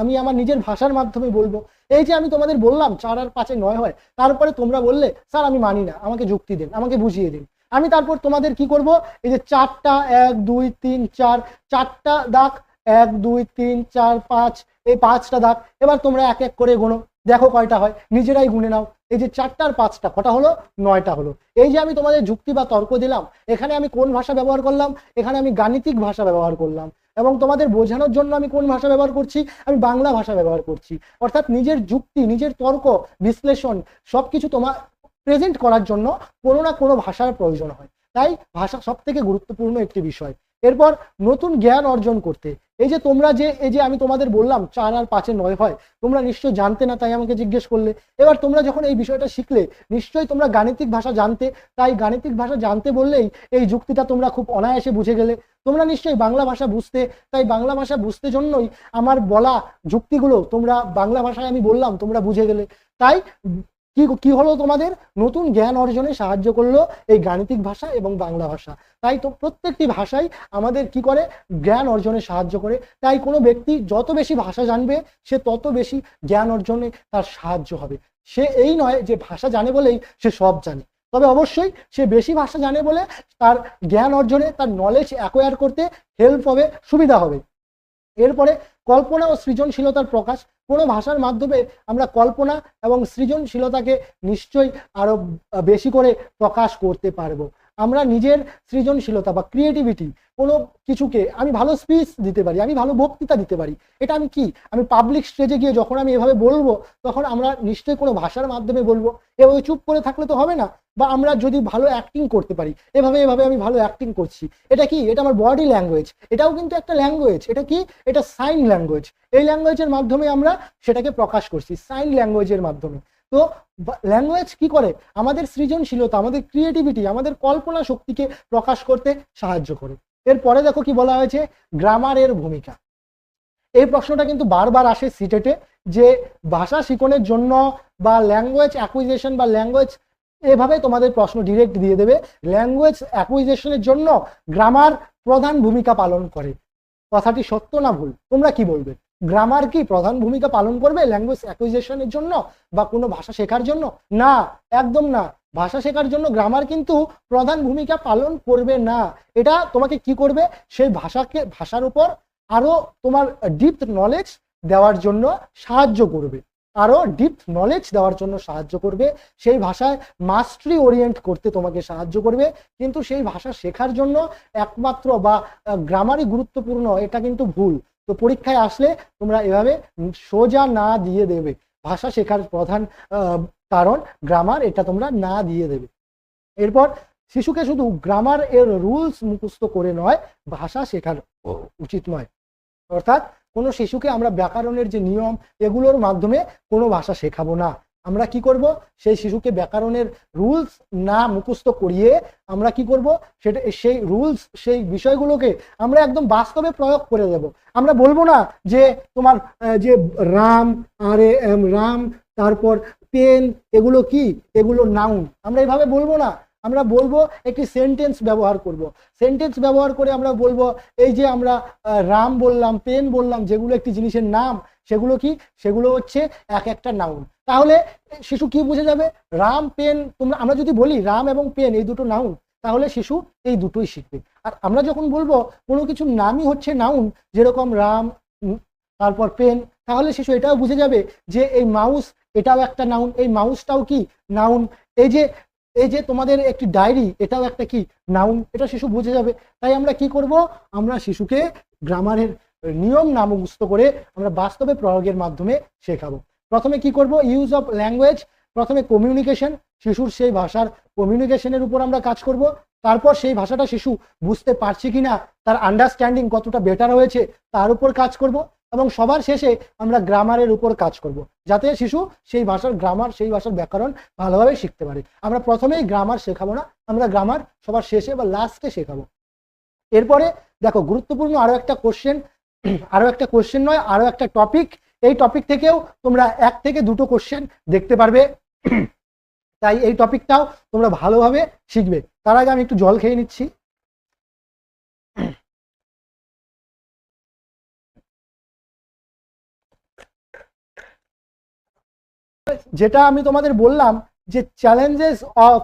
আমি আমার নিজের ভাষার মাধ্যমে বলবো। এই যে আমি তোমাদের বললাম 4 আর 5 9 হয়, তারপরে তোমরা বললে স্যার আমি মানি না, আমাকে যুক্তি দিন, আমাকে বুঝিয়ে দিন। আমি তারপর তোমাদের কি করব, এই যে 4টা 1 2 3 4, 4টা দাগ 1 2 3 4 5, এই 5টা দাগ। এবার তোমরা এক এক করে গোনো, দেখো কয়টা হয়, নিজেরাই গুনে নাও। এই যে 4টা আর 5টা কটা হলো? 9টা হলো। এই যে আমি তোমাদের যুক্তি বা তর্ক দিলাম, এখানে আমি কোন ভাষা ব্যবহার করলাম? এখানে আমি গাণিতিক ভাষা ব্যবহার করলাম। এবং তোমাদের বোঝানোর জন্য আমি কোন ভাষা ব্যবহার করছি? আমি বাংলা ভাষা ব্যবহার করছি। অর্থাৎ নিজের যুক্তি, নিজের তর্ক, বিশ্লেষণ সবকিছু তোমার প্রেজেন্ট করার জন্য কোনো না কোনো ভাষার প্রয়োজন হয়। তাই ভাষা সব থেকে গুরুত্বপূর্ণ একটি বিষয়। এরপর নতুন জ্ঞান অর্জন করতে, এই যে তোমরা এই যে আমি তোমাদের বললাম 4 আর 5 9 হয়, তোমরা নিশ্চয়ই জানতে না, তাই আমাকে জিজ্ঞেস করলে। এবার তোমরা যখন এই বিষয়টা শিখলে, নিশ্চয়ই তোমরা গাণিতিক ভাষা জানতে, তাই গাণিতিক ভাষা জানতে বললেই এই যুক্তিটা তোমরা খুব অনায়াসে বুঝে গেলে। তোমরা নিশ্চয়ই বাংলা ভাষা বুঝতে, তাই বাংলা ভাষা বুঝতে জন্যই আমার বলা যুক্তিগুলো তোমরা বাংলা ভাষায় আমি বললাম, তোমরা বুঝে গেলে। তাই কি কি হলো, তোমাদের নতুন জ্ঞান অর্জনে সাহায্য করলো এই গাণিতিক ভাষা এবং বাংলা ভাষা। তাই তো প্রত্যেকটি ভাষাই আমাদের কি করে, জ্ঞান অর্জনে সাহায্য করে। তাই কোনো ব্যক্তি যত বেশি ভাষা জানবে, সে তত বেশি জ্ঞান অর্জনে তার সাহায্য হবে। সে এই নয় যে ভাষা জানে বলেই সে সব জানে, তবে অবশ্যই সে বেশি ভাষা জানে বলে তার জ্ঞান অর্জনে, তার নলেজ অ্যাকোয়ার করতে হেল্প হবে, সুবিধা হবে। এরপরে কল্পনা ও সৃজনশীলতার প্রকাশ। কোনো ভাষার মাধ্যমে আমরা কল্পনা এবং সৃজনশীলতাকে নিশ্চয়ই আরো বেশি করে প্রকাশ করতে পারবো। আমরা নিজের সৃজনশীলতা বা ক্রিয়েটিভিটি, কোনো কিছুকে আমি ভালো স্পিচ দিতে পারি, আমি ভালো বক্তৃতা দিতে পারি। এটা আমি কি, আমি পাবলিক স্টেজে গিয়ে যখন আমি এভাবে বলবো, তখন আমরা নিশ্চয়ই কোনো ভাষার মাধ্যমে বলবো। এভাবে চুপ করে থাকলে তো হবে না। বা আমরা যদি ভালো অ্যাক্টিং করতে পারি, এভাবে এভাবে আমি ভালো অ্যাক্টিং করছি, এটা কি, এটা আমার বডি ল্যাঙ্গুয়েজ, এটাও কিন্তু একটা ল্যাঙ্গুয়েজ। এটা কি, এটা সাইন ল্যাঙ্গুয়েজ। এই ল্যাঙ্গুয়েজের মাধ্যমে আমরা সেটাকে প্রকাশ করছি, সাইন ল্যাঙ্গুয়েজের মাধ্যমে। তো ল্যাঙ্গুয়েজ কি করে, আমাদের সৃজনশীলতা, আমাদের ক্রিয়েটিভিটি, আমাদের কল্পনা শক্তিকে প্রকাশ করতে সাহায্য করে। এরপরে দেখো কি বলা হয়েছে, গ্রামারের ভূমিকা। এই প্রশ্নটা কিন্তু বারবার আসে সিটেটে, যে ভাষা শিখনের জন্য বা ল্যাঙ্গুয়েজ অ্যাকুইজিশন বা ল্যাঙ্গুয়েজ, এভাবে তোমাদের প্রশ্ন ডিরেক্ট দিয়ে দেবে, ল্যাঙ্গুয়েজ অ্যাকুইজিশনের জন্য গ্রামার প্রধান ভূমিকা পালন করে। কথাটি সত্য না ভুল, তোমরা কি বলবে? গ্রামার কি প্রধান ভূমিকা পালন করবে ল্যাঙ্গুয়েজ অ্যাকুইজিশনের জন্য বা কোনো ভাষা শেখার জন্য? না, একদম না। ভাষা শেখার জন্য গ্রামার কিন্তু প্রধান ভূমিকা পালন করবে না। এটা তোমাকে কি করবে, সেই ভাষার উপর আরো তোমার ডিপ নলেজ দেওয়ার জন্য সাহায্য করবে, আরো ডিপ নলেজ দেওয়ার জন্য সাহায্য করবে, সেই ভাষায় মাস্টারি ওরিয়েন্ট করতে তোমাকে সাহায্য করবে। কিন্তু সেই ভাষা শেখার জন্য একমাত্র বা গ্রামারই গুরুত্বপূর্ণ, এটা কিন্তু ভুল। তো পরীক্ষায় আসলে তোমরা এভাবে সোজা না দিয়ে দেবে, ভাষা শেখার প্রধান কারণ গ্রামার, এটা তোমরা না দিয়ে দেবে। এরপর শিশুকে শুধু গ্রামার এর রুলস মুখস্থ করে নয়, ভাষা শেখার উচিত নয়। অর্থাৎ কোনো শিশুকে আমরা ব্যাকরণের যে নিয়ম, এগুলোর মাধ্যমে কোনো ভাষা শেখাবো না। আমরা কি করব, সেই শিশুকে ব্যাকরণের রুলস না মুখস্থ করিয়ে আমরা কি করব, সেটা সেই রুলস, সেই বিষয়গুলোকে আমরা একদম বাস্তবে প্রয়োগ করে দেব। আমরা বলবো না যে তোমার যে রাম, রাম, তারপর পেন, এগুলো কি, এগুলো নাউন, আমরা এভাবে বলবো না। আমরা বলবো, একটি সেন্টেন্স ব্যবহার করব। সেন্টেন্স ব্যবহার করে আমরা বলবো, এই যে আমরা রাম বললাম, পেন বললাম, যেগুলো একটি জিনিসের নাম, সেগুলো কি, সেগুলো হচ্ছে এক একটা নাউন। তাহলে শিশু কি বুঝে যাবে, রাম পেন, আমরা যদি বলি রাম এবং পেন এই দুটো নাউন, তাহলে শিশু এই দুটোই শিখবে। আর আমরা যখন বলবো কোনো কিছু নামই হচ্ছে নাউন, যেরকম রাম তারপর পেন, তাহলে শিশু এটাও বুঝে যাবে যে এই মাউস, এটাও একটা নাউন, এই মাউসটাও কি নাউন, এই যে তোমাদের একটি ডায়েরি, এটাও একটা কি নাউন, এটা শিশু বুঝে যাবে। তাই আমরা কি করব, আমরা শিশুকে গ্রামারের নিয়ম না মুখস্থ করে আমরা বাস্তবে প্রয়োগের মাধ্যমে শেখাবো। প্রথমে কি করব, ইউজ অফ ল্যাঙ্গুয়েজ, প্রথমে কমিউনিকেশন, শিশুর সেই ভাষার কমিউনিকেশনের উপর আমরা কাজ করব। তারপর সেই ভাষাটা শিশু বুঝতে পারছে কিনা, তার আন্ডারস্ট্যান্ডিং কতটা বেটার হয়েছে, তার উপর কাজ করব। এবং সবার শেষে আমরা গ্রামারের উপর কাজ করব, যাতে শিশু সেই ভাষার গ্রামার, সেই ভাষার ব্যাকরণ ভালোভাবে শিখতে পারে। আমরা প্রথমেই গ্রামার শেখাবো না, আমরা গ্রামার সবার শেষে বা লাস্টে শেখাবো। এরপরে দেখো গুরুত্বপূর্ণ আরো একটা কোশ্চেন নয়, আরো একটা টপিক। এই টপিক থেকেও তোমরা 1 থেকে 2টো কোশ্চেন দেখতে পারবে। তাই এই টপিকটাও তোমরা ভালোভাবে শিখবে। তার আগে আমি একটু জল খেয়ে নিচ্ছি। যেটা আমি তোমাদের বললাম যে challenges of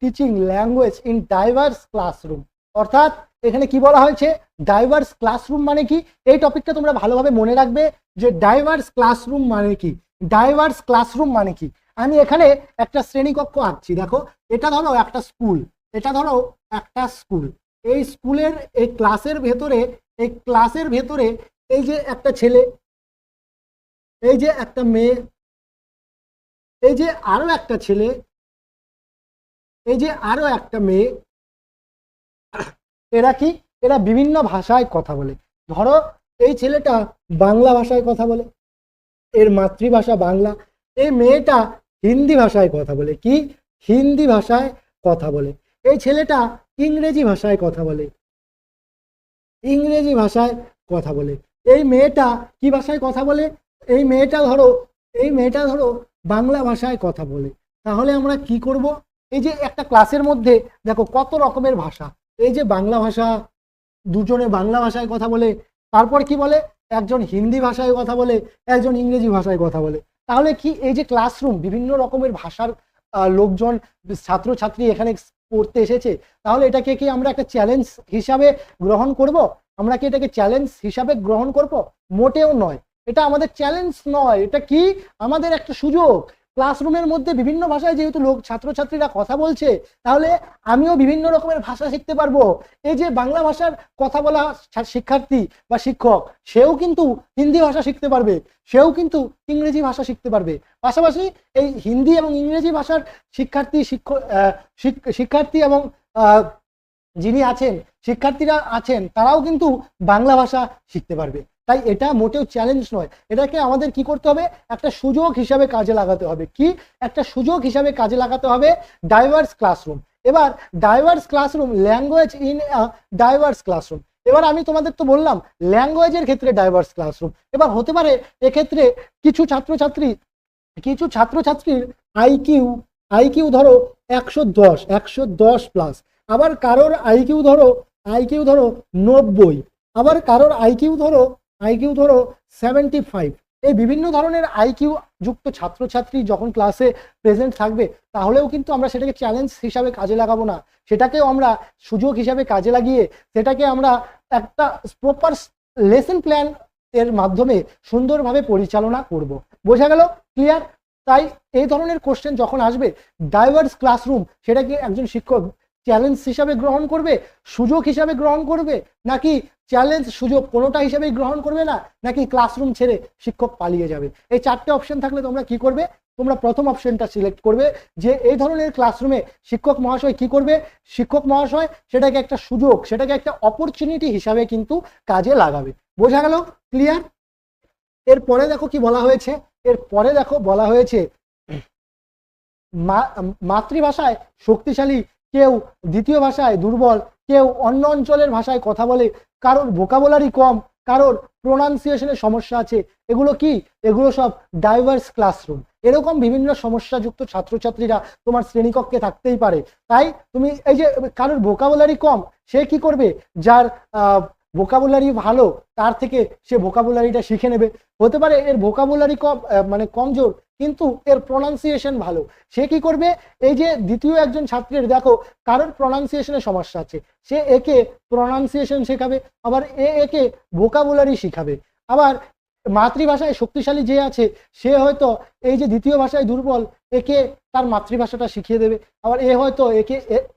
teaching language in diverse classroom, অর্থাৎ এখানে কি বলা হয়েছে, ডাইভার্স ক্লাসরুম মানে কি, এই টপিকটা তোমরা ভালোভাবে মনে রাখবে যে ডাইভার্স ক্লাসরুম মানে কি। ডাইভার্স ক্লাসরুম মানে কি, আমি এখানে একটা শ্রেণীকক্ষ আঁকছি, দেখো এটা ধরো একটা স্কুল, এটা ধরো একটা স্কুল, এই স্কুলের এই ক্লাসের ভেতরে এই যে একটা ছেলে, এই যে একটা মেয়ে, এই যে আরো একটা ছেলে, এই যে আরো একটা মেয়ে, এরা কি, এরা বিভিন্ন ভাষায় কথা বলে। ধরো এই ছেলেটা বাংলা ভাষায় কথা বলে, এর মাতৃভাষা বাংলা। এই মেয়েটা হিন্দি ভাষায় কথা বলে, কি হিন্দি ভাষায় কথা বলে। এই ছেলেটা ইংরেজি ভাষায় কথা বলে, ইংরেজি ভাষায় কথা বলে। এই মেয়েটা কি ভাষায় কথা বলে, এই মেয়েটা ধরো বাংলা ভাষায় কথা বলে। তাহলে আমরা কি করব, এই যে একটা ক্লাসের মধ্যে দেখো কত রকমের ভাষা, এই যে বাংলা ভাষা, দুজনে বাংলা ভাষায় কথা বলে, তারপর কি বলে, একজন হিন্দি ভাষায় কথা বলে, একজন ইংরেজি ভাষায় কথা বলে। তাহলে কি এই যে ক্লাসরুম, বিভিন্ন রকমের ভাষার লোকজন, ছাত্রছাত্রী এখানে পড়তে এসেছে, তাহলে এটাকে কি আমরা একটা চ্যালেঞ্জ হিসাবে গ্রহণ করব? আমরা কি এটাকে চ্যালেঞ্জ হিসাবে গ্রহণ করব? মোটেও নয়, এটা আমাদের চ্যালেঞ্জ নয়, এটা কি আমাদের একটা সুযোগ। ক্লাসরুমের মধ্যে বিভিন্ন ভাষায় যেহেতু ছাত্রছাত্রীরা কথা বলছে, তাহলে আমিও বিভিন্ন রকমের ভাষা শিখতে পারবো। এই যে বাংলা ভাষার কথা বলা শিক্ষার্থী বা শিক্ষক, সেও কিন্তু হিন্দি ভাষা শিখতে পারবে, সেও কিন্তু ইংরেজি ভাষা শিখতে পারবে। পাশাপাশি এই হিন্দি এবং ইংরেজি ভাষার শিক্ষার্থী এবং যিনি আছেন, শিক্ষার্থীরা আছেন, তারাও কিন্তু বাংলা ভাষা শিখতে পারবে। তাই এটা মোটেও চ্যালেঞ্জ নয়, এটাকে আমাদের কি করতে হবে, একটা সুযোগ হিসাবে কাজে লাগাতে হবে। কি একটা সুযোগ হিসাবে কাজে লাগাতে হবে, ডাইভার্স ক্লাসরুম। এবার diverse classroom, language in diverse classroom. এবার আমি তোমাদের তো বললাম ল্যাঙ্গুয়েজের ক্ষেত্রে ডাইভার্স ক্লাসরুম। এবার হতে পারে এক্ষেত্রে কিছু ছাত্রছাত্রীর আইকিউ ধরো 110 প্লাস, আবার কারোর আইকিউ ধরো 90, আবার কারোর আইকিউ ধরো 75। এই বিভিন্ন ধরনের আইকিউ যুক্ত ছাত্রছাত্রী যখন ক্লাসে প্রেজেন্ট থাকবে, তাহলেও কিন্তু আমরা সেটাকে চ্যালেঞ্জ হিসাবে কাজে লাগাবো না, সেটাকেও আমরা সুযোগ হিসাবে কাজে লাগিয়ে সেটাকে আমরা একটা প্রপার লেসন প্ল্যান এর মাধ্যমে সুন্দরভাবে পরিচালনা করব। বোঝা গেল? ক্লিয়ার? তাই এই ধরনের কোশ্চেন যখন আসবে, ডাইভার্স ক্লাসরুম সেটাকে একজন শিক্ষক চ্যালেঞ্জ হিসাবে গ্রহণ করবে, সুযোগ হিসাবে গ্রহণ করবে, নাকি চ্যালেঞ্জ সুযোগ কোনোটা হিসাবেই গ্রহণ করবে না, নাকি ক্লাসরুম ছেড়ে শিক্ষক পালিয়ে যাবে? এই চারটে অপশন থাকলে তোমরা কি করবে, তোমরা প্রথম অপশনটা সিলেক্ট করবে যে এই ধরনের ক্লাসরুমে শিক্ষক মহাশয় কি করবে, শিক্ষক মহাশয় সেটাকে একটা সুযোগ, সেটাকে একটা অপরচুনিটি হিসাবে কিন্তু কাজে লাগাবে। বোঝা গেল? ক্লিয়ার? এরপরে দেখো কি বলা হয়েছে, এরপরে দেখো বলা হয়েছে মাতৃভাষায় শক্তিশালী কেউ, দ্বিতীয় ভাষায় দুর্বল কেউ, অন্য অঞ্চলের ভাষায় কথা বলে, কারোর ভোকাবুলারি কম, কারোর প্রোনাউন্সিয়েশনের সমস্যা আছে। এগুলো কি, এগুলো সব ডাইভার্স ক্লাসরুম। এরকম বিভিন্ন সমস্যাযুক্ত ছাত্রছাত্রীরা তোমার শ্রেণীকক্ষে থাকতেই পারে। তাই তুমি এই যে কারোর ভোকাবুলারি কম, সে কি করবে, যার ভোকাবুলারি ভালো তার থেকে সে ভোকাবুলারিটা শিখে নেবে। হতে পারে এর ভোকাবুলারি কম, মানে কমজোর, কিন্তু এর প্রোনাউন্সিয়েশন ভালো, সে কি করবে, এই যে দ্বিতীয় একজন ছাত্রের দেখো কারোর প্রোনাউন্সিয়েশনের সমস্যা আছে, সে একে প্রোনাউন্সিয়েশন শেখাবে, আবার একে ভোকাবুলারি শিখাবে। আবার মাতৃভাষায় শক্তিশালী যে আছে, সে হয়তো এই যে দ্বিতীয় ভাষায় দুর্বল, একে তার মাতৃভাষাটা শিখিয়ে দেবে, আবার এ হয়তো একে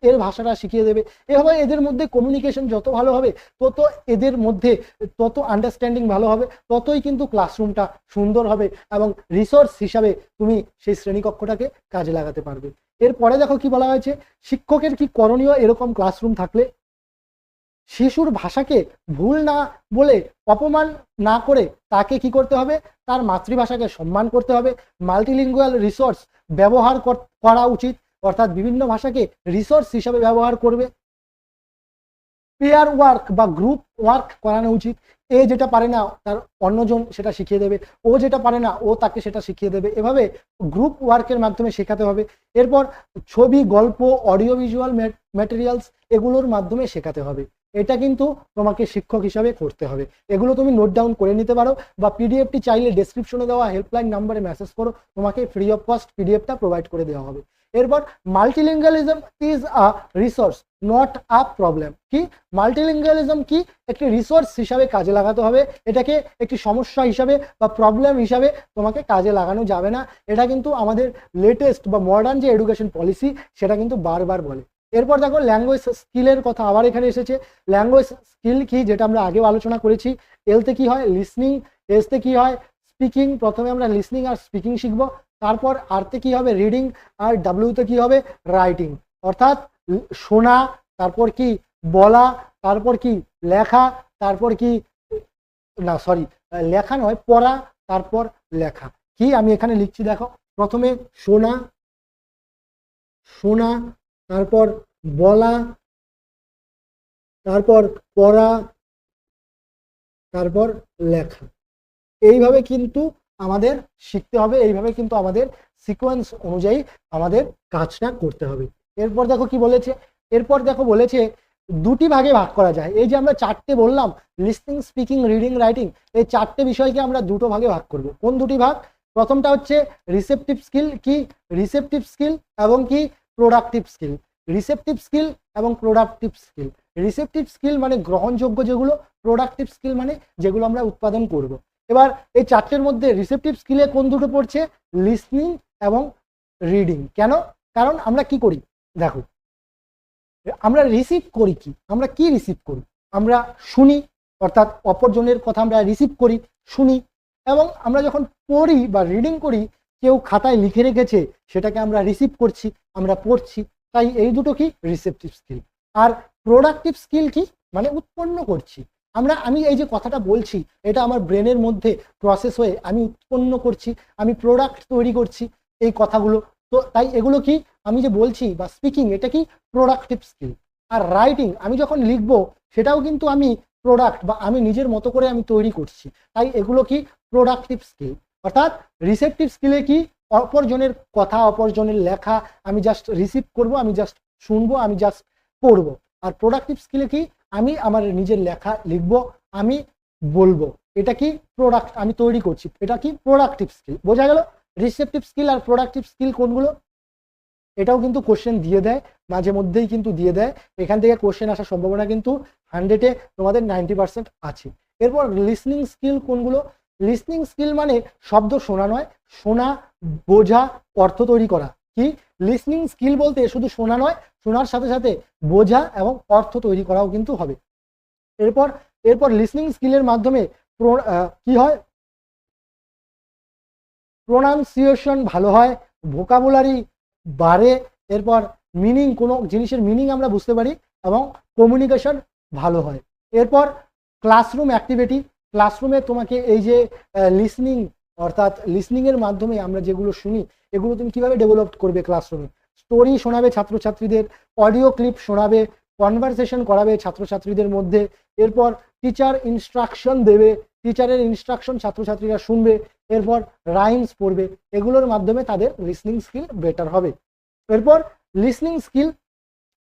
এর ভাষাটা শিখিয়ে দেবে। এভাবে এদের মধ্যে কমিউনিকেশন যত ভালো হবে, তত এদের মধ্যে তত আন্ডারস্ট্যান্ডিং ভালো হবে, ততই কিন্তু ক্লাসরুমটা সুন্দর হবে এবং রিসোর্স হিসাবে তুমি সেই শ্রেণীকক্ষটাকে কাজে লাগাতে পারবে। এরপরে দেখো কি বলা হয়েছে, শিক্ষকের কি করণীয় এরকম ক্লাসরুম থাকলে। শিশুর ভাষাকে ভুল না বলে, অপমান না করে তাকে কি করতে হবে, তার মাতৃভাষাকে সম্মান করতে হবে। মাল্টিলিঙ্গুয়াল রিসোর্স ব্যবহার করা উচিত, অর্থাৎ বিভিন্ন ভাষাকে রিসোর্স হিসাবে ব্যবহার করবে। পেয়ার ওয়ার্ক বা গ্রুপ ওয়ার্ক করানো উচিত। এ যেটা পারে না তার অন্যজন সেটা শিখিয়ে দেবে, ও যেটা পারে না ও তাকে সেটা শিখিয়ে দেবে, এভাবে গ্রুপ ওয়ার্কের মাধ্যমে শেখাতে হবে। এরপর ছবি, গল্প, অডিও ভিজুয়াল ম্যাটেরিয়ালস এগুলোর মাধ্যমে শেখাতে হবে। এটা কিন্তু তোমাকে শিক্ষক হিসাবে করতে হবে। এগুলো তুমি নোট ডাউন করে নিতে পারো, বা পিডিএফটি চাইলে ডেসক্রিপশনে দেওয়া হেল্পলাইন নাম্বারে মেসেজ করো, তোমাকে ফ্রি অফ কস্ট পিডিএফটা প্রোভাইড করে দেওয়া হবে। এরপর মাল্টিলিঙ্গুয়ালিজম is a resource not a problem. কি মাল্টিলিঙ্গুয়ালিজম কি? একটি রিসোর্স হিসাবে কাজে লাগাতে হবে, এটাকে একটি সমস্যা হিসাবে বা প্রবলেম হিসাবে তোমাকে কাজে লাগানো যাবে না। এটা কিন্তু আমাদের লেটেস্ট বা মডার্ন যে এডুকেশন পলিসি সেটা কিন্তু বারবার বলে। এরপর দেখো ল্যাঙ্গুয়েজ স্কিলের কথা আবার এখানে এসেছে। ল্যাঙ্গুয়েজ স্কিল কি, যেটা আমরা আগেও আলোচনা করেছি। এলতে কি হয় লিসনিং, এসতে কি হয় স্পিকিং। প্রথমে আমরা লিসনিং আর স্পিকিং শিখবো, তারপর আরতে কি হবে রিডিং, আর ডাব্লিউতে কি হবে রাইটিং। অর্থাৎ শোনা, তারপর কি বলা, তারপর কি লেখা, তারপর কি না সরি লেখা নয় পড়া, তারপর লেখা। কি আমি এখানে লিখছি দেখো, প্রথমে শোনা, শোনা, তারপর বলা, তারপর পড়া, তারপর লেখা। এইভাবে কিন্তু আমাদের শিখতে হবে, এইভাবে কিন্তু আমাদের সিকোয়েন্স অনুযায়ী আমাদের কাজটা করতে হবে। এরপর দেখো কি বলেছে, এরপর দেখো বলেছে দুটি ভাগে ভাগ করা যায়। এই যে আমরা চারটে বললাম লিসনিং, স্পিকিং, রিডিং, রাইটিং, এই চারটে বিষয়কে আমরা দুটো ভাগে ভাগ করব। কোন দুটি ভাগ? প্রথমটা হচ্ছে রিসেপটিভ স্কিল, কি রিসেপটিভ স্কিল এবং কি প্রোডাক্টিভ স্কিল। রিসেপটিভ স্কিল এবং প্রোডাক্টিভ স্কিল। রিসেপটিভ স্কিল মানে গ্রহণযোগ্য যেগুলো, প্রোডাক্টিভ স্কিল মানে যেগুলো আমরা উৎপাদন করব। এবার এই চারটের মধ্যে রিসেপটিভ স্কিলে কোন দুটো পড়ছে? লিসনিং এবং রিডিং। কেন? কারণ আমরা কি করি দেখো, আমরা রিসিভ করি কি, আমরা কি রিসিভ করি? আমরা শুনি, অর্থাৎ অপরজনের কথা আমরা রিসিভ করি, শুনি। এবং আমরা যখন পড়ি বা রিডিং করি, কেউ খাতায় লিখে রেখেছে সেটাকে আমরা রিসিভ করছি, আমরা পড়ছি। তাই এই দুটো কি রিসেপটিভ স্কিল। আর প্রোডাক্টিভ স্কিল কি, মানে উৎপন্ন করছি আমরা। আমি এই যে কথাটা বলছি এটা আমার ব্রেনের মধ্যে প্রসেস হয়ে আমি উৎপন্ন করছি, আমি প্রোডাক্ট তৈরি করছি এই কথাগুলো। তো তাই এগুলো কি আমি যে বলছি বা স্পিকিং, এটা কি প্রোডাক্টিভ স্কিল। আর রাইটিং আমি যখন লিখবো সেটাও কিন্তু আমি প্রোডাক্ট বা আমি নিজের মতো করে আমি তৈরি করছি। তাই এগুলো কি প্রোডাক্টিভ স্কিল। অর্থাৎ রিসেপটিভ স্কিলে কি অপরজনের কথা, অপরজনের লেখা আমি জাস্ট রিসিভ করব, আমি জাস্ট শুনবো, আমি জাস্ট পড়বো। আর প্রোডাক্টিভ স্কিলে কি আমি আমার নিজের লেখা লিখবো, আমি বলবো, এটা কি প্রোডাক্ট আমি তৈরি করছি, এটা কি প্রোডাক্টিভ স্কিল। বোঝা গেল রিসেপটিভ স্কিল আর প্রোডাক্টিভ স্কিল কোনগুলো? এটাও কিন্তু কোশ্চেন দিয়ে দেয়, মাঝে মধ্যেই কিন্তু দিয়ে দেয়। এখান থেকে কোশ্চেন আসার সম্ভাবনা কিন্তু 100-এ তোমাদের 90% আছে। এরপর লিসনিং স্কিল কোনগুলো? লিসনিং স্কিল মানে শব্দ শোনা নয়, শোনা, বোঝা, অর্থ তৈরি করা। কি লিসনিং স্কিল বলতে শুধু শোনা নয়, শোনার সাথে সাথে বোঝা এবং অর্থ তৈরি করাও কিন্তু হবে। এরপর এরপর লিসনিং স্কিলের মাধ্যমে কি হয়? প্রোনাউন্সিয়েশন ভালো হয়, ভোকাবুলারি বাড়ে, এরপর মিনিং, কোনো জিনিসের মিনিং আমরা বুঝতে পারি, এবং কমিউনিকেশন ভালো হয়। এরপর ক্লাসরুম অ্যাক্টিভিটি। ক্লাসরুমে তোমাকে এই যে লিসনিং, অর্থাৎ লিসনিংয়ের মাধ্যমে আমরা যেগুলো শুনি এগুলো তুমি কিভাবে ডেভেলপ করবে ক্লাসরুমে। স্টোরি শোনাবে ছাত্রছাত্রীদের, অডিও ক্লিপ শোনাবে, কনভারসেশন করাবে ছাত্রছাত্রীদের মধ্যে। এরপর টিচার ইনস্ট্রাকশন দেবে, টিচারের ইনস্ট্রাকশন ছাত্রছাত্রীরা শুনবে। এরপর রাইমস পড়বে, এগুলোর মাধ্যমে তাদের লিসনিং স্কিল বেটার হবে। এরপর লিসনিং স্কিল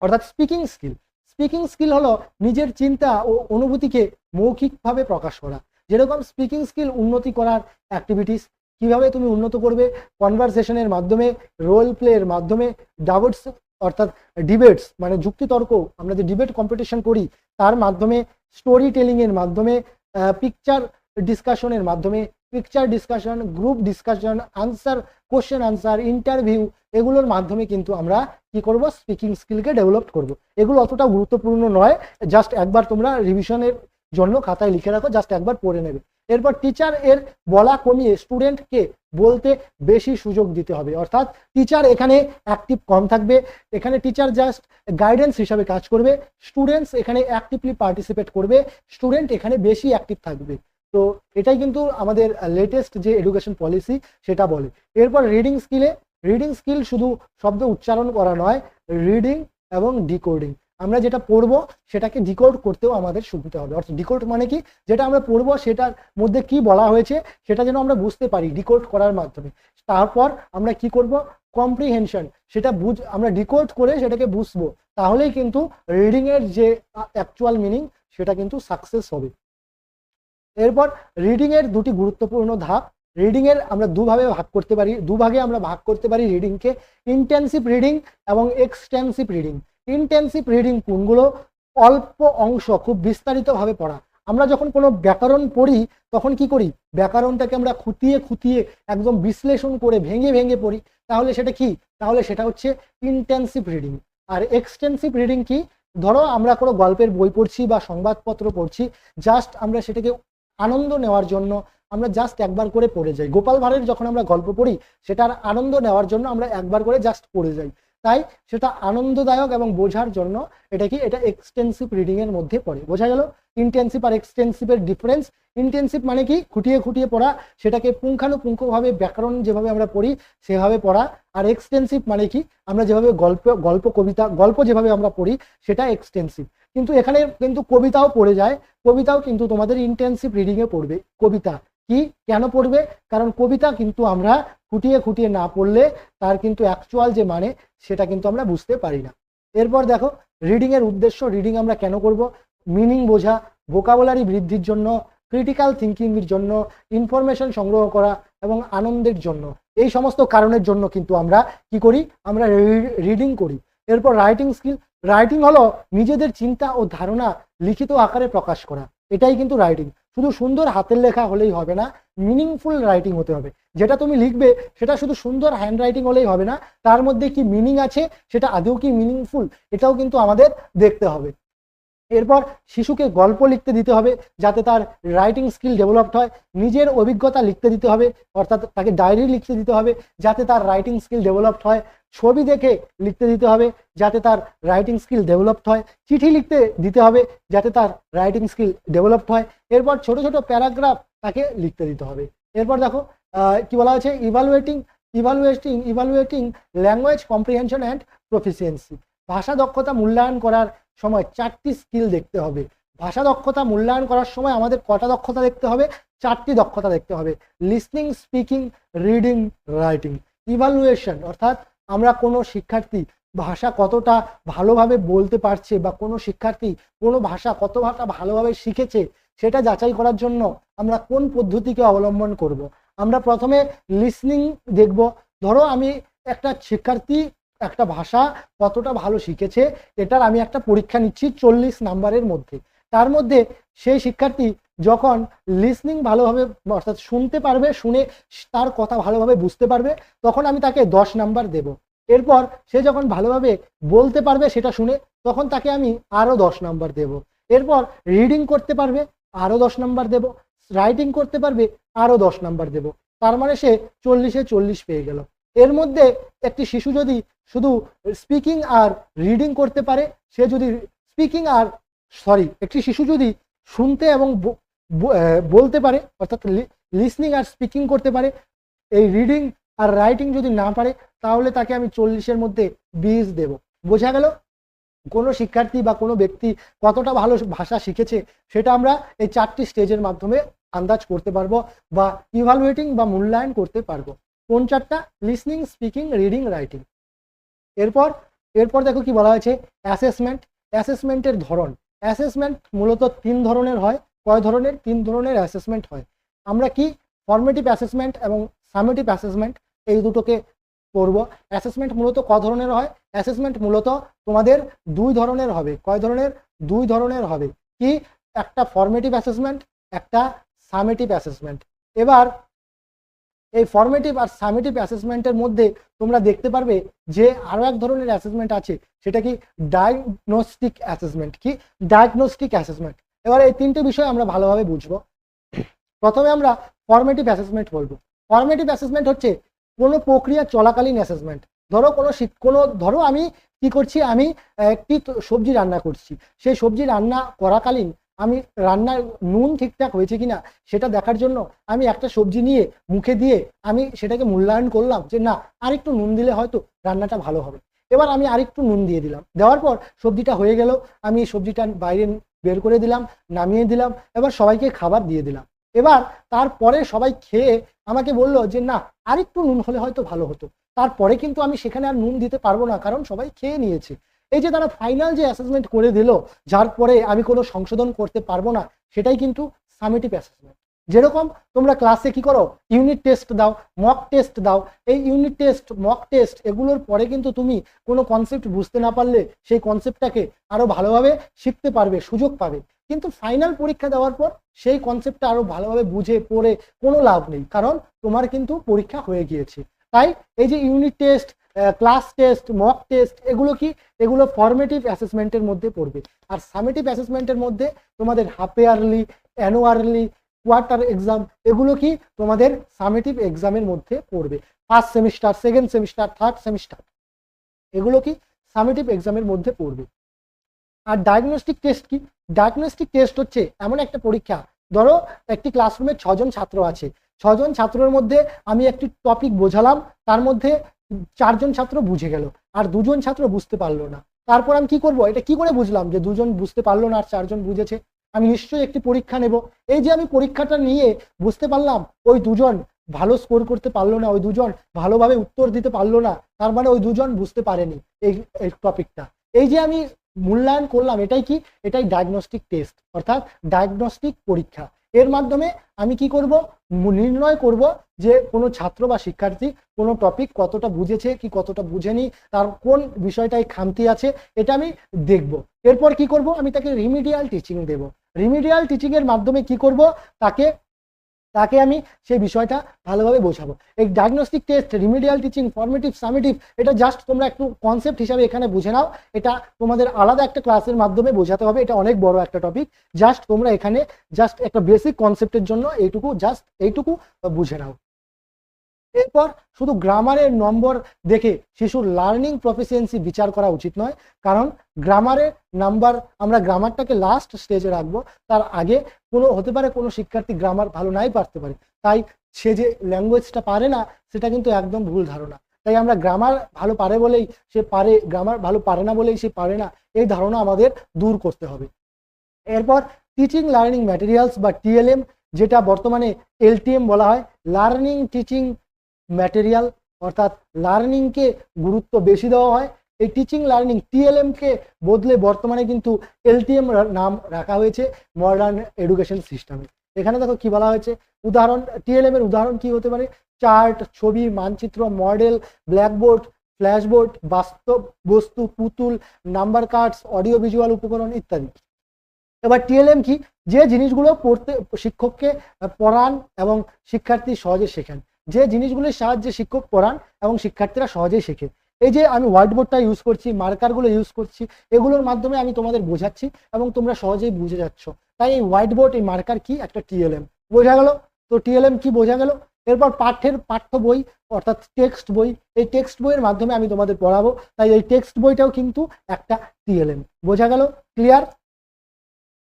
অর্থাৎ স্পিকিং স্কিল। স্পিকিং স্কিল হলো নিজের চিন্তা ও অনুভূতিকে মৌখিকভাবে প্রকাশ করা। যেরকম স্পিকিং স্কিল উন্নতি করার অ্যাক্টিভিটিস, কিভাবে তুমি উন্নত করবে? কনভারসেশনের মাধ্যমে, রোল প্লের মাধ্যমে, ডাউটস অর্থাৎ ডিবেটস মানে যুক্তিতর্ক, আমরা যে ডিবেট কম্পিটিশন করি তার মাধ্যমে, স্টোরি টেলিংয়ের মাধ্যমে, পিকচার ডিসকাশনের মাধ্যমে, picture discussion, group discussion, answer, question answer, interview, এগুলোর মাধ্যমে কিন্তু আমরা কি করব? স্পিকিং স্কিলকে ডেভেলপ করব। এগুলো অতটা গুরুত্বপূর্ণ নয়, জাস্ট একবার তোমরা রিভিশনের জন্য খাতায় লিখে রাখো, জাস্ট একবার পড়ে নেবে। এরপর টিচার এর বলা কমিয়ে স্টুডেন্টকে বলতে বেশি সুযোগ দিতে হবে। অর্থাৎ টিচার এখানে অ্যাক্টিভ কম থাকবে, এখানে টিচার জাস্ট গাইডেন্স হিসাবে কাজ করবে, স্টুডেন্টস এখানে অ্যাক্টিভলি পার্টিসিপেট করবে, স্টুডেন্ট এখানে বেশি অ্যাক্টিভ থাকবে। তো এটাই কিন্তু আমাদের লেটেস্ট যে এডুকেশন পলিসি সেটা বলে। এরপর রিডিং স্কিলে, রিডিং স্কিল শুধু শব্দ উচ্চারণ করা নয়, রিডিং এবং ডিকোডিং। আমরা যেটা পড়বো সেটাকে ডিকোড করতেও আমাদের সুবিধা হবে। অর্থাৎ ডিকোড মানে কি, যেটা আমরা পড়বো সেটার মধ্যে কি বলা হয়েছে সেটা যেন আমরা বুঝতে পারি ডিকোড করার মাধ্যমে। তারপর আমরা কি করব, কম্প্রিহেনশন, সেটা আমরা ডিকোড করে সেটাকে বুঝবো, তাহলেই কিন্তু রিডিং এর যে অ্যাকচুয়াল মিনিং সেটা কিন্তু সাকসেস হবে। এরপর রিডিং এর দুটি গুরুত্বপূর্ণ ধাপ। রিডিং এর আমরা দুভাগে আমরা ভাগ করতে পারি রিডিংকে, ইন্টেন্সিভ রিডিং এবং এক্সটেন্সিভ রিডিং। ইন্টেন্সিভ রিডিং কোনগুলো, অল্প অংশ খুব বিস্তারিতভাবে পড়া। আমরা যখন কোনো ব্যাকরণ পড়ি তখন কি করি, ব্যাকরণটাকে আমরা খুঁটিয়ে খুঁটিয়ে একদম বিশ্লেষণ করে ভেঙে ভেঙে পড়ি, তাহলে সেটা হচ্ছে ইন্টেন্সিভ রিডিং। আর এক্সটেন্সিভ রিডিং কি, ধরো আমরা কোনো গল্পের বই পড়ছি বা সংবাদপত্র পড়ছি, জাস্ট আমরা সেটাকে আনন্দ নেওয়ার জন্য আমরা জাস্ট একবার করে পড়ে যাই। গোপাল ভাঁড়ের যখন আমরা গল্প পড়ি সেটার আনন্দ নেওয়ার জন্য আমরা একবার করে জাস্ট পড়ে যাই, তাই সেটা আনন্দদায়ক এবং বোঝার জন্য এটা এক্সটেন্সিভ রিডিং এর মধ্যে পড়ে। বোঝা গেল ইন্টেন্সিভ আর এক্সটেন্সিভের ডিফারেন্স। ইন্টেন্সিভ মানে কি, খুঁটিয়ে খুঁটিয়ে পড়া, সেটাকে পুঙ্খানুপুঙ্খভাবে ব্যাকরণ যেভাবে আমরা পড়ি সেভাবে পড়া। আর এক্সটেন্সিভ মানে কি, আমরা যেভাবে গল্প যেভাবে আমরা পড়ি সেটা এক্সটেন্সিভ। কিন্তু এখানে কিন্তু কবিতাও পড়ে যায়, কবিতাও কিন্তু তোমাদের ইন্টেন্সিভ রিডিং এ পড়বে। কবিতা কি কেন পড়বে, কারণ কবিতা কিন্তু আমরা খুঁটিয়ে খুঁটিয়ে না পড়লে তার কিন্তু অ্যাকচুয়াল যে মানে সেটা কিন্তু আমরা বুঝতে পারি না। এরপর দেখো রিডিং এর উদ্দেশ্য, রিডিং আমরা কেন করব, মিনিং বোঝা, ভোকাবুলারি বৃদ্ধির জন্য, ক্রিটিক্যাল থিঙ্কিং এর জন্য, ইনফরমেশন সংগ্রহ করা এবং আনন্দের জন্য। এই সমস্ত কারণের জন্য কিন্তু আমরা কি করি, আমরা রিডিং করি। এরপর রাইটিং স্কিল, রাইটিং হলো নিজেদের চিন্তা ও ধারণা লিখিত আকারে প্রকাশ করা, এটাই কিন্তু রাইটিং। শুধু সুন্দর হাতের লেখা হলেই হবে না, মিনিংফুল রাইটিং হতে হবে। যেটা তুমি লিখবে সেটা শুধু সুন্দর হ্যান্ড রাইটিং হলেই হবে না, তার মধ্যে কি মিনিং আছে, সেটা আদৌ কি মিনিংফুল, এটাও কিন্তু আমাদের দেখতে হবে। এরপর শিশুকে গল্প লিখতে দিতে হবে যাতে তার রাইটিং স্কিল ডেভেলপড হয়, নিজের অভিজ্ঞতা লিখতে দিতে হবে, অর্থাৎ তাকে ডায়েরি লিখতে দিতে হবে যাতে তার রাইটিং স্কিল ডেভেলপড হয়, ছবি দেখে লিখতে দিতে হবে যাতে তার রাইটিং স্কিল ডেভেলপড হয়, চিঠি লিখতে দিতে হবে যাতে তার রাইটিং স্কিল ডেভেলপড হয়। এরপর ছোট ছোট প্যারাগ্রাফ তাকে লিখতে দিতে হবে। এরপর দেখো কি বলা হয়েছে, evaluating language comprehension and proficiency. ভাষা দক্ষতা মূল্যায়ন করার সময় 4টি স্কিল দেখতে হবে। ভাষা দক্ষতা মূল্যায়ন করার সময় আমাদের কটা দক্ষতা দেখতে হবে, 4টি দক্ষতা দেখতে হবে, listening, speaking, reading, writing. Evaluation অর্থাৎ আমরা কোনো শিক্ষার্থী ভাষা কতটা ভালোভাবে বলতে পারছে বা কোনো শিক্ষার্থী কোনো ভাষা কতটা ভালোভাবে শিখেছে সেটা যাচাই করার জন্য আমরা কোন পদ্ধতিকে অবলম্বন করব। আমরা প্রথমে লিসনিং দেখব। ধরো আমি একটা শিক্ষার্থী একটা ভাষা কতটা ভালো শিখেছে এটার আমি একটা পরীক্ষা নিচ্ছি 40 নাম্বারের মধ্যে। তার মধ্যে সেই শিক্ষার্থী যখন লিসনিং ভালোভাবে অর্থাৎ শুনতে পারবে, শুনে তার কথা ভালোভাবে বুঝতে পারবে, তখন আমি তাকে 10 নাম্বার দেব। এরপর সে যখন ভালোভাবে বলতে পারবে সেটা শুনে, তখন তাকে আমি আরও 10 নাম্বার দেব। এরপর রিডিং করতে পারবে, আরও 10 নাম্বার দেব। রাইটিং করতে পারবে, আরও 10 নাম্বার দেব। তার মানে সে 40-এ 40 পেয়ে গেল। এর মধ্যে একটি শিশু যদি শুধু স্পিকিং আর রিডিং করতে পারে, একটি শিশু যদি শুনতে এবং বলতে পারে অর্থাৎ লিসনিং আর স্পিকিং করতে পারে, এই রিডিং আর রাইটিং যদি না পারে, তাহলে তাকে আমি 40-এর মধ্যে 20 দেব। বোঝা গেল কোনো শিক্ষার্থী বা কোনো ব্যক্তি কতটা ভালো ভাষা শিখেছে সেটা আমরা এই 4টি স্টেজের মাধ্যমে আন্দাজ করতে পারবো বা ইভালুয়েটিং বা মূল্যায়ন করতে পারবো। কোন 4টা? Listening, speaking, reading, writing. এরপর দেখো কি বলা হয়েছে, অ্যাসেসমেন্টের ধরন। অ্যাসেসমেন্ট মূলত 3 ধরনের হয়। কয় ধরনের? 3 ধরনের অ্যাসেসমেন্ট হয়। আমরা কি ফর্মেটিভ অ্যাসেসমেন্ট এবং সামেটিভ অ্যাসেসমেন্ট এই দুটোকে পড়ব। অ্যাসেসমেন্ট মূলত ক ধরনের হয়? অ্যাসেসমেন্ট মূলত তোমাদের 2 ধরনের হবে। কয় ধরনের? 2 ধরনের হবে। কি? একটা ফর্মেটিভ অ্যাসেসমেন্ট, একটা সামেটিভ অ্যাসেসমেন্ট। এবার এই ফর্মেটিভ আর সামেটিভ অ্যাসেসমেন্টের মধ্যে তোমরা দেখতে পারবে যে আরো এক ধরনের অ্যাসেসমেন্ট আছে, সেটা কি ডায়াগনস্টিক অ্যাসেসমেন্ট। কি? Diagnostic assessment. এবার এই 3টে বিষয় আমরা ভালোভাবে বুঝবো। প্রথমে আমরা ফর্মেটিভ অ্যাসেসমেন্ট বলবো। ফর্মেটিভ অ্যাসেসমেন্ট হচ্ছে কোনো প্রক্রিয়া চলাকালীন অ্যাসেসমেন্ট। ধরো আমি কি করছি, আমি একটি সবজি রান্না করছি। সেই সবজি রান্না করাকালীন আমি রান্নার নুন ঠিকঠাক হয়েছে কিনা সেটা দেখার জন্য আমি একটা সবজি নিয়ে মুখে দিয়ে আমি সেটাকে মূল্যায়ন করলাম যে না, আর একটু নুন দিলে হয়তো রান্নাটা ভালো হবে। এবার আমি আরেকটু নুন দিয়ে দিলাম, দেওয়ার পর সবজিটা হয়ে গেল, আমি সবজিটা বাইরে বের করে দিলাম, নামিয়ে দিলাম, এবার সবাইকে খাবার দিয়ে দিলাম। এবার তারপরে সবাই খেয়ে আমাকে বললো যে না, আরেকটু নুন হলে হয়তো ভালো হতো। তারপরে কিন্তু আমি সেখানে আর নুন দিতে পারবো না, কারণ সবাই খেয়ে নিয়েছে। এই যে তারা ফাইনাল যে অ্যাসেসমেন্ট করে দিল, যার পরে আমি কোনো সংশোধন করতে পারবো না, সেটাই কিন্তু সামেটিভ অ্যাসেসমেন্ট। যেরকম তোমরা ক্লাসে কি করো, ইউনিট টেস্ট দাও, মক টেস্ট দাও, এই ইউনিট টেস্ট, মক টেস্ট এগুলোর পরে কিন্তু তুমি কোনো কনসেপ্ট বুঝতে না পারলে সেই কনসেপ্টটাকে আরো ভালোভাবে শিখতে পারবে, সুযোগ পাবে। কিন্তু ফাইনাল পরীক্ষা দেওয়ার পর সেই কনসেপ্টটা আরো ভালোভাবে বুঝে পড়ে কোনো লাভ নেই, কারণ তোমার কিন্তু পরীক্ষা হয়ে গিয়েছে। তাই এই যে unit test, class test, mock test, এগুলো কি, এগুলো ফর্মেটিভ অ্যাসেসমেন্টের মধ্যে পড়বে। আর সামেটিভ অ্যাসেসমেন্টের মধ্যে তোমাদের হাফ ইয়ারলি, অ্যানুয়ারলি, কোয়ার্টার এক্সাম, এগুলো কি তোমাদের সামেটিভ এক্সামের মধ্যে পড়বে। First semester, second semester, third semester, এগুলো কি সামেটিভ এক্সামের মধ্যে পড়বে। আর ডায়াগনস্টিক টেস্ট কি? ডায়াগনস্টিক টেস্ট হচ্ছে এমন একটা পরীক্ষা, ধরো একটি ক্লাসরুমে 6জন ছাত্র আছে, 6জন ছাত্রের মধ্যে আমি একটি টপিক বোঝালাম, তার মধ্যে 4জন ছাত্র বুঝে গেল আর 2জন ছাত্র বুঝতে পারলো না। তারপর আমি কি করব, এটা কি করে বুঝলাম যে 2জন বুঝতে পারলো না আর 4জন বুঝেছে? আমি নিশ্চয়ই একটি পরীক্ষা নেব। এই যে আমি পরীক্ষাটা নিয়ে বুঝতে পারলাম ওই 2জন ভালো স্কোর করতে পারলো না, ওই 2জন ভালোভাবে উত্তর দিতে পারলো না, তার মানে ওই 2জন বুঝতে পারেনি এই টপিকটা। এই যে আমি মূল্যায়ন করলাম, এটাই কি, এটাই ডায়াগনস্টিক টেস্ট, অর্থাৎ ডায়াগনস্টিক পরীক্ষা। এর মাধ্যমে আমি কি করব, নির্ণয় করব যে কোনো ছাত্র বা শিক্ষার্থী কোনো টপিক কতটা বুঝেছে কি কতটা বুঝেনি, তার কোন বিষয়টায় খামতি আছে, এটা আমি দেখব। এরপর কি করব, আমি তাকে রিমিডিয়াল টিচিং দেব। রিমিডিয়াল টিচিং এর মাধ্যমে কি করব, তাকে তাকে আমি সেই বিষয়টা ভালোভাবে বোঝাবো। এই diagnostic test, remedial teaching, formative, summative, এটা জাস্ট তোমরা একটু কনসেপ্ট হিসাবে এখানে বুঝে নাও। এটা তোমাদের আলাদা একটা ক্লাসের মাধ্যমে বোঝাতে হবে, এটা অনেক বড় একটা টপিক। জাস্ট তোমরা এখানে জাস্ট একটা বেসিক কনসেপ্টের জন্য এইটুকু বুঝে নাও। এরপর শুধু গ্রামারের নম্বর দেখে শিশুর লার্নিং প্রফিসিয়েন্সি বিচার করা উচিত নয়, কারণ গ্রামারের নাম্বার, আমরা গ্রামারটাকে লাস্ট স্টেজে রাখবো। তার আগে হতে পারে কোনো শিক্ষার্থী গ্রামার ভালো নাই পারতে পারে, তাই সে যে ল্যাঙ্গুয়েজটা পারে না, সেটা কিন্তু একদম ভুল ধারণা। তাই আমরা গ্রামার ভালো পারে বলেই সে পারে, গ্রামার ভালো পারে না বলেই সে পারে না, এই ধারণা আমাদের দূর করতে হবে। এরপর টিচিং লার্নিং ম্যাটেরিয়ালস বা টিএলএম, যেটা বর্তমানে এলটিএম বলা হয়, লার্নিং টিচিং ম্যাটেরিয়াল, অর্থাৎ লার্নিংকে গুরুত্ব বেশি দেওয়া হয়। এই টিচিং লার্নিং টিএলএম কে বদলে বর্তমানে কিন্তু এলটিএম নাম রাখা হয়েছে, মডার্ন এডুকেশন সিস্টেমে। এখানে দেখো কি বলা হয়েছে, উদাহরণ, টিএলএম এর উদাহরণ কি হতে পারে, চার্ট, ছবি, মানচিত্র, মডেল, ব্ল্যাকবোর্ড, ফ্ল্যাশবোর্ড, বাস্তব বস্তু, পুতুল, নাম্বার কার্ডস, অডিও ভিজুয়াল উপকরণ ইত্যাদি। এবার টিএলএম কি, যে জিনিসগুলো পড়তে শিক্ষককে পড়ান এবং শিক্ষার্থী সহজে শেখেন, যে জিনিসগুলোর সাহায্যে শিক্ষক পড়ান এবং শিক্ষার্থীরা সহজেই শেখে। এই যে আমি হোয়াইট বোর্ডটা ইউজ করছি, মার্কারগুলো ইউজ করছি, এগুলোর মাধ্যমে আমি তোমাদের বোঝাচ্ছি এবং তোমরা সহজেই বুঝে যাচ্ছ। তাই এই হোয়াইট বোর্ড, এই মার্কার কি, একটা টিএলএম। বোঝা গেল তো টিএলএম কি, বোঝা গেল। এরপর পাঠ্য বই, অর্থাৎ টেক্সট বই, এই টেক্সট বইয়ের মাধ্যমে আমি তোমাদের পড়াবো, তাই এই টেক্সট বইটাও কিন্তু একটা টিএলএম। বোঝা গেল, ক্লিয়ার?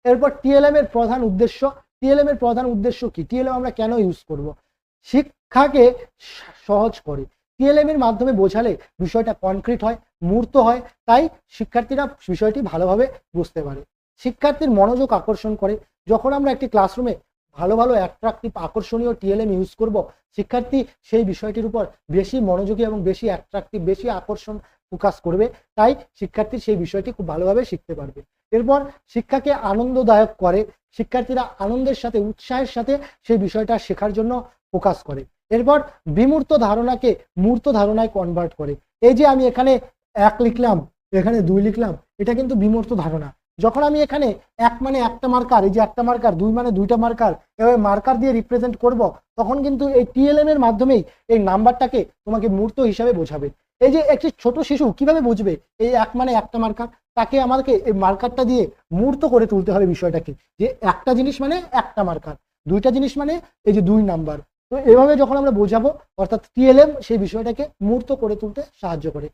এরপর টিএলএম এর প্রধান উদ্দেশ্য, টিএলএম এর প্রধান উদ্দেশ্য কি, টিএলএম আমরা কেন ইউজ করব, শিক্ষাকে সহজ করে। টিএলএম এর মাধ্যমে বোঝালে বিষয়টা কনক্রিট হয়, মূর্ত হয়, তাই শিক্ষার্থীরা বিষয়টি ভালোভাবে বুঝতে পারে। শিক্ষার্থীর মনোযোগ আকর্ষণ করে। যখন আমরা একটি ক্লাসরুমে ভালো ভালো অ্যাট্রাকটিভ আকর্ষণীয় টিএলএম ইউজ করব, শিক্ষার্থী সেই বিষয়টির উপর বেশি মনোযোগী এবং বেশি অ্যাট্রাকটিভ, বেশি আকর্ষণ ফোকাস করবে, তাই শিক্ষার্থী সেই বিষয়টি খুব ভালোভাবে শিখতে পারবে। এরপর শিক্ষাকে আনন্দদায়ক করে, শিক্ষার্থীরা আনন্দের সাথে, উৎসাহের সাথে সেই বিষয়টা শেখার জন্য ফোকাস করে। এরপর বিমূর্ত ধারণাকে মূর্ত ধারণায় কনভার্ট করে। এই যে আমি এখানে 1 লিখলাম, এখানে 2 লিখলাম, এটা কিন্তু বিমূর্ত ধারণা। যখন আমি এখানে 1 মানে একটা মার্কার, এই যে একটা মার্কার, 2 মানে 2টা মার্কার, এভাবে মার্কার দিয়ে রিপ্রেজেন্ট করব, তখন কিন্তু এই টিএলএম এর মাধ্যমেই এই নাম্বারটাকে তোমাকে মূর্ত হিসাবে বোঝাবে। এই যে একটি ছোট শিশু কিভাবে বুঝবে এই 1 মানে একটা মার্কার, তাকে আমাকে এই মার্কারটা দিয়ে মূর্ত করে তুলতে হবে বিষয়টাকে, যে একটা জিনিস মানে একটা মার্কার, 2টা জিনিস মানে এই যে 2 নাম্বার। তো এভাবে যখন আমরা বোঝাবো, অর্থাৎ টিএলএম সেই বিষয়টাকে মূর্ত করে তুলতে সাহায্য করে।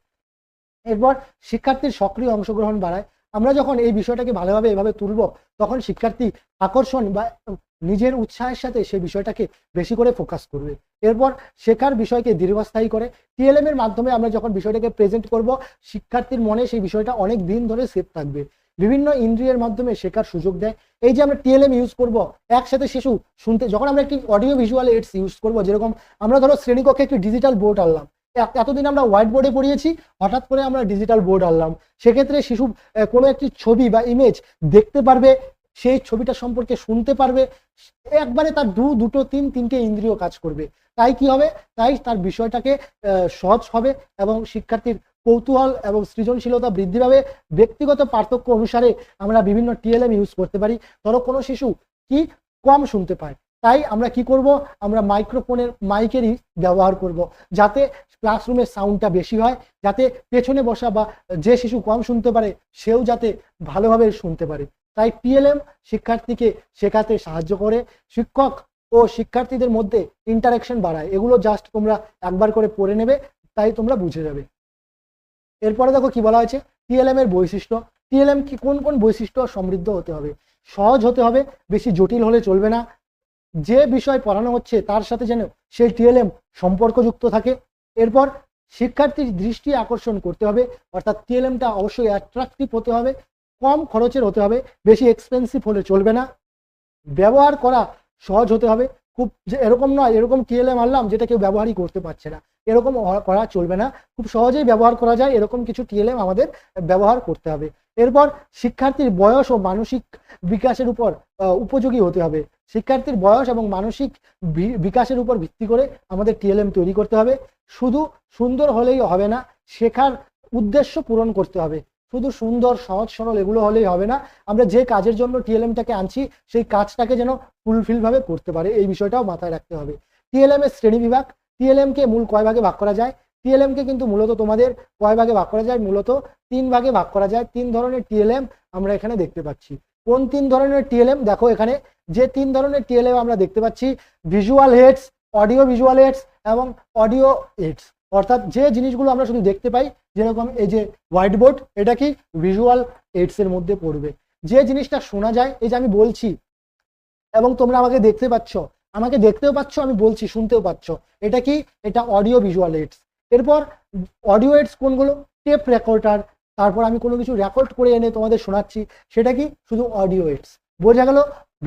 এরপর শিক্ষার্থীর সক্রিয় অংশগ্রহণ বাড়ায়। আমরা যখন এই বিষয়টাকে ভালোভাবে এভাবে তুলব, তখন শিক্ষার্থী আকর্ষণ বা নিজের উৎসাহের সাথে সেই বিষয়টাকে বেশি করে ফোকাস করবে। এরপর শেখার বিষয়কে দীর্ঘস্থায়ী করে। টিএলএম এর মাধ্যমে আমরা যখন বিষয়টাকে প্রেজেন্ট করব, শিক্ষার্থীর মনে সেই বিষয়টা অনেক দিন ধরে সেভ থাকবে। বিভিন্ন ইন্দ্রিয়ের মাধ্যমে শেখার সুযোগ দেয়। এই যে আমরা টিএলএম ইউজ করব, একসাথে শিশু শুনতে, যখন আমরা একটি অডিও ভিজুয়াল এইডস ইউজ করব, যেরকম আমরা ধরো শ্রেণীকক্ষে একটি ডিজিটাল বোর্ড আনলাম, এতদিন আমরা হোয়াইট বোর্ডে পড়িয়েছি, হঠাৎ করে আমরা ডিজিটাল বোর্ড আনলাম, সেক্ষেত্রে শিশু কোনো একটি ছবি বা ইমেজ দেখতে পারবে, সেই ছবিটা সম্পর্কে শুনতে পারবে, একবারে তার দুটো তিনটে ইন্দ্রিয় কাজ করবে। তাই কি হবে, তাই তার বিষয়টাকে সহজ হবে এবং শিক্ষার্থীর কৌতূহল এবং সৃজনশীলতা বৃদ্ধি পাবে। ব্যক্তিগত পার্থক্য অনুসারে আমরা বিভিন্ন টিএলএম ইউজ করতে পারি। ধরো কোনো শিশু কি কম শুনতে পায়, তাই আমরা কি করব, আমরা মাইকেরই ব্যবহার করব, যাতে ক্লাসরুমের সাউন্ডটা বেশি হয়, যাতে পেছনে বসা বা যে শিশু কম শুনতে পারে সেও যাতে ভালোভাবে শুনতে পারে। তাই টিএলএম শিক্ষার্থীকে শেখাতে সাহায্য করে, শিক্ষক ও শিক্ষার্থীদের মধ্যে ইন্টারাকশন বাড়ায়। এগুলো জাস্ট তোমরা একবার করে পড়ে নেবে, তাই তোমরা বুঝে যাবে। এরপরে দেখো কি বলা হয়েছে, টিএলএম এর বৈশিষ্ট্য। টিএলএম কি কোন কোন বৈশিষ্ট্য সমৃদ্ধ হতে হবে? সহজ হতে হবে, বেশি জটিল হলে চলবে না। যে বিষয় পড়ানো হচ্ছে তার সাথে যেন সেই টিএলএম সম্পর্কযুক্ত থাকে। এরপর শিক্ষার্থীর দৃষ্টি আকর্ষণ করতে হবে, অর্থাৎ টিএলএমটা অবশ্যই অ্যাট্রাকটিভ হতে হবে, কম খরচের হতে হবে, বেশি এক্সপেন্সিভ হলে চলবে না। ব্যবহার করা সহজ হতে হবে, খুব যে এরকম নয় এরকম টিএলএম আনলাম যেটা কেউ ব্যবহারই করতে পারছে না, এরকম করা চলবে না। খুব সহজেই ব্যবহার করা যায় এরকম কিছু টিএলএম আমাদের ব্যবহার করতে হবে। এরপর শিক্ষার্থীর বয়স ও মানসিক বিকাশের উপর উপযোগী হতে হবে। শিক্ষার্থীর বয়স এবং মানসিক বিকাশের উপর ভিত্তি করে আমাদের টিএলএম তৈরি করতে হবে। শুধু সুন্দর হলেই হবে না, শেখার উদ্দেশ্য পূরণ করতে হবে। শুধু সুন্দর সহজ সরল এগুলো হলেই হবে না, আমরা যে কাজের জন্য টিএলএমটাকে আনছি সেই কাজটাকে যেন ফুলফিল ভাবে করতে পারে, এই বিষয়টাও মাথায় রাখতে হবে। টিএলএম এর শ্রেণী বিভাগ। টিএলএম কে মূল কয় ভাগে ভাগ করা যায়? টিএলএম কে কিন্তু মূলত তোমাদের কয় ভাগে ভাগ করা যায়? মূলত 3 ভাগে ভাগ করা যায়। 3 ধরনের টিএলএম আমরা এখানে দেখতে পাচ্ছি। কোন 3 ধরনের টিএলএম? দেখো এখানে যে 3 ধরনের টিএলএম আমরা দেখতে পাচ্ছি, visual aids, audio visual aids এবং অডিও হেডস। অর্থাৎ যে জিনিসগুলো আমরা শুধু দেখতে পাই, যেরকম এই যে হোয়াইট বোর্ড, এটা কি ভিজুয়াল এইডস এর মধ্যে পড়বে। যে জিনিসটা শোনা যায়, এই যে আমি বলছি এবং তোমরা আমাকে দেখতে পাচ্ছ, আমাকে দেখতেও পাচ্ছ, আমি বলছি শুনতেও পাচ্ছ, এটা কি? এটা অডিও ভিজুয়াল এইডস। এরপর অডিও এইডস কোনগুলো? টেপ রেকর্ডার, তারপর আমি কোনো কিছু রেকর্ড করে এনে তোমাদের শোনাচ্ছি, সেটা কি? শুধু অডিও এইডস। বোঝা গেল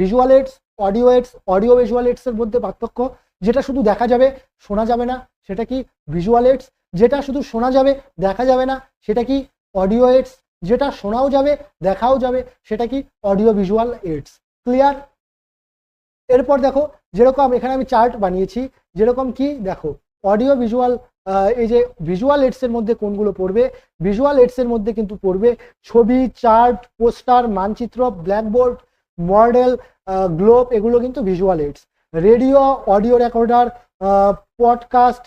visual AIDS, audio AIDS, audio visual AIDS এর মধ্যে পার্থক্য। যেটা শুধু দেখা যাবে শোনা যাবে না সেটা কি? Visual AIDS. যেটা শুধু শোনা যাবে দেখা যাবে না সেটা কি? Audio AIDS. যেটা শোনাও যাবে দেখাও যাবে সেটা কি? Audio visual AIDS. ক্লিয়ার? এরপর দেখো, যেরকম এখানে আমি চার্ট বানিয়েছি, যেরকম কি দেখো অডিও ভিজুয়াল, এই যে ভিজুয়াল এইডস এর মধ্যে কোনগুলো পড়বে? ভিজুয়াল এইডস এর মধ্যে কিন্তু পড়বে ছবি, চার্ট, পোস্টার, মানচিত্র, ব্ল্যাকবোর্ড, মডেল, গ্লোব, এগুলো কিন্তু visual AIDS. Radio, audio recorder, podcast,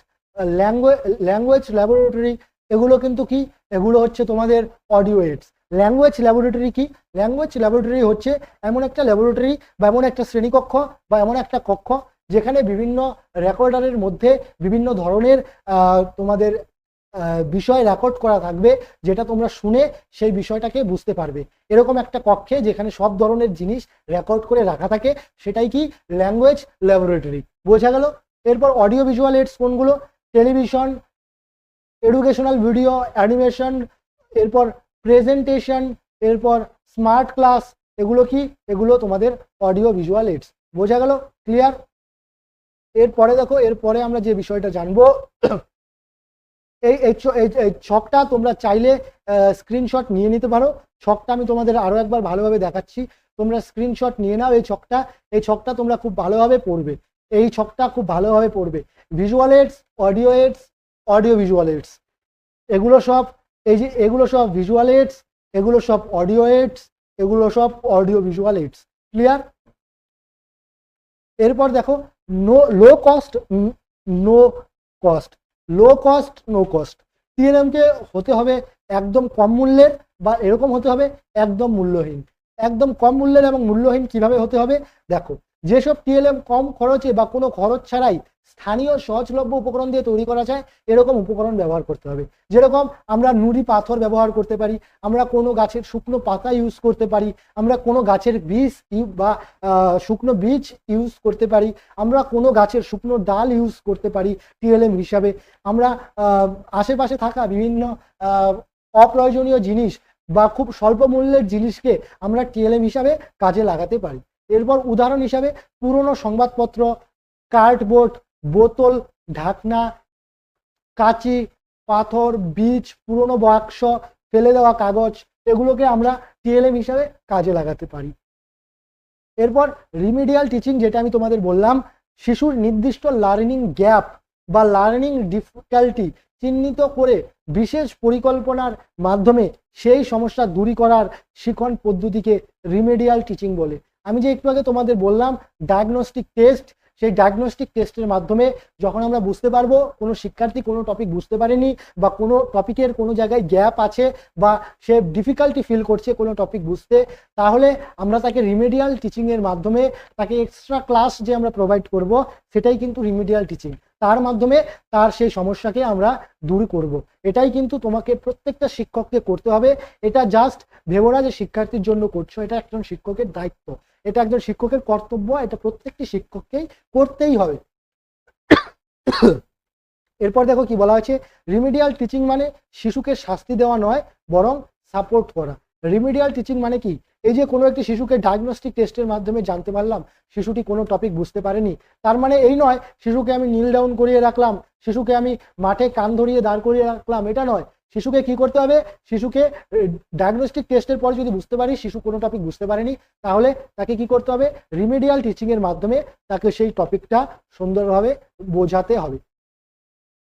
language laboratory, এগুলো কিন্তু কি? এগুলো হচ্ছে তোমাদের অডিও এইডস। ল্যাঙ্গুয়েজ ল্যাবরেটরি কি? ল্যাঙ্গুয়েজ ল্যাবরেটরি হচ্ছে এমন একটা ল্যাবরেটরি বা এমন একটা শ্রেণীকক্ষ বা এমন একটা কক্ষ যেখানে বিভিন্ন রেকর্ডারের মধ্যে বিভিন্ন ধরনের তোমাদের বিষয় রেকর্ড করা থাকবে, যেটা তোমরা শুনে সেই বিষয়টাকে বুঝতে পারবে। এরকম একটা কক্ষে যেখানে সব ধরনের জিনিস রেকর্ড করে রাখা থাকে, সেটাই কি? Language laboratory. বোঝা গেল? এরপর অডিও ভিজুয়াল এইডস কোনগুলো? টেলিভিশন, এডুকেশনাল ভিডিও, অ্যানিমেশন, এরপর প্রেজেন্টেশন, এরপর স্মার্ট ক্লাস, এগুলো কি? এগুলো তোমাদের অডিও ভিজুয়াল এইডস। বোঝা গেল? ক্লিয়ার? এরপরে দেখো, এরপরে আমরা যে বিষয়টা জানবো, এই ছকটা তোমরা চাইলে স্ক্রিনশট নিয়ে নিতে পারো। ছকটা আমি তোমাদের আরো একবার ভালোভাবে দেখাচ্ছি, তোমরা স্ক্রিনশট নিয়ে নাও। এই ছকটা তোমরা খুব ভালোভাবে পড়বে, এই ছকটা খুব ভালোভাবে পড়বে। Visual AIDS, audio AIDS, audio visual AIDS, এগুলো সব, এই যে এগুলো সব ভিজুয়াল এইডস, এগুলো সব অডিও এইডস, এগুলো সব অডিও ভিজুয়াল এইডস। ক্লিয়ার? এরপর দেখো low cost, no cost, low cost, no cost. TLM কে হতে হবে একদম কম মূল্যের, বা এরকম হতে হবে একদম মূল্যহীন। একদম কম মূল্যের এবং মূল্যহীন কিভাবে হতে হবে? দেখো, যেসব টিএলএম কম খরচে বা কোনো খরচ ছাড়াই স্থানীয় সহজলভ্য উপকরণ দিয়ে তৈরি করা যায় এরকম উপকরণ ব্যবহার করতে হবে। যেরকম আমরা নুড়ি পাথর ব্যবহার করতে পারি, আমরা কোনো গাছের শুকনো পাতা ইউজ করতে পারি, আমরা কোনো গাছের বীজ বা শুকনো বীজ ইউজ করতে পারি, আমরা কোনো গাছের শুকনো ডাল ইউজ করতে পারি টিএলএম হিসাবে, আমরা আশেপাশে থাকা বিভিন্ন অপ্রয়োজনীয় জিনিস বা খুব স্বল্প মূল্যের জিনিসকে আমরা টিএলএম হিসাবে কাজে লাগাতে পারি। এরপর উদাহরণ হিসাবে পুরনো সংবাদপত্র, কার্ডবোর্ড, বোতল, ঢাকনা, কাঁচি, পাথর, বীজ, পুরনো বাক্স, ফেলে দেওয়া কাগজ, এগুলোকে আমরা টিএলএম হিসাবে কাজে লাগাতে পারি। এরপর রিমিডিয়াল টিচিং, যেটা আমি তোমাদের বললাম, শিশুর নির্দিষ্ট লার্নিং গ্যাপ বা লার্নিং ডিফিকাল্টি চিহ্নিত করে বিশেষ পরিকল্পনার মাধ্যমে সেই সমস্যা দূর করার শিখন পদ্ধতিকে রিমিডিয়াল টিচিং বলে। আমি যে একটু আগে তোমাদের বললাম ডায়াগনস্টিক টেস্ট, সেই ডায়াগনস্টিক টেস্টের মাধ্যমে যখন আমরা বুঝতে পারবো কোনো শিক্ষার্থী কোনো টপিক বুঝতে পারেনি বা কোনো টপিকের কোনো জায়গায় গ্যাপ আছে বা সে ডিফিকাল্টি ফিল করছে কোনো টপিক বুঝতে, তাহলে আমরা তাকে রিমিডিয়াল টিচিংয়ের মাধ্যমে তাকে এক্সট্রা ক্লাস যে আমরা প্রোভাইড করব সেটাই কিন্তু রিমিডিয়াল টিচিং। তার মাধ্যমে তার সেই সমস্যাকে আমরা দূর করব। এটাই কিন্তু তোমাকে প্রত্যেকটা শিক্ষককে করতে হবে। এটা জাস্ট ভেবো না যে শিক্ষার্থীর জন্য করছো, এটা একজন শিক্ষকের দায়িত্ব, এটা একজন শিক্ষকের কর্তব্য, এটা প্রত্যেকটি শিক্ষককেই করতেই হবে। এরপর দেখো কি বলা হয়েছে, রিমিডিয়াল টিচিং মানে শিশুকে শাস্তি দেওয়া নয় বরং সাপোর্ট করা। রিমিডিয়াল টিচিং মানে কি, এই যে কোনো একটি শিশুকে ডায়াগনস্টিক টেস্টের মাধ্যমে জানতে পারলাম শিশুটি কোনো টপিক বুঝতে পারেনি, তার মানে এই নয় শিশুকে আমি নীল ডাউন করিয়ে রাখলাম, শিশুকে আমি মাঠে কান ধরিয়ে দাঁড় করিয়ে রাখলাম, এটা নয়। শিশুকে কি করতে হবে, শিশুকে ডায়াগনস্টিক টেস্টের পর যদি বুঝতে পারি শিশু কোনো টপিক বুঝতে পারেনি, তাহলে তাকে কি করতে হবে, রিমিডিয়াল টিচিং এর মাধ্যমে তাকে সেই টপিকটা সুন্দরভাবে বোঝাতে হবে।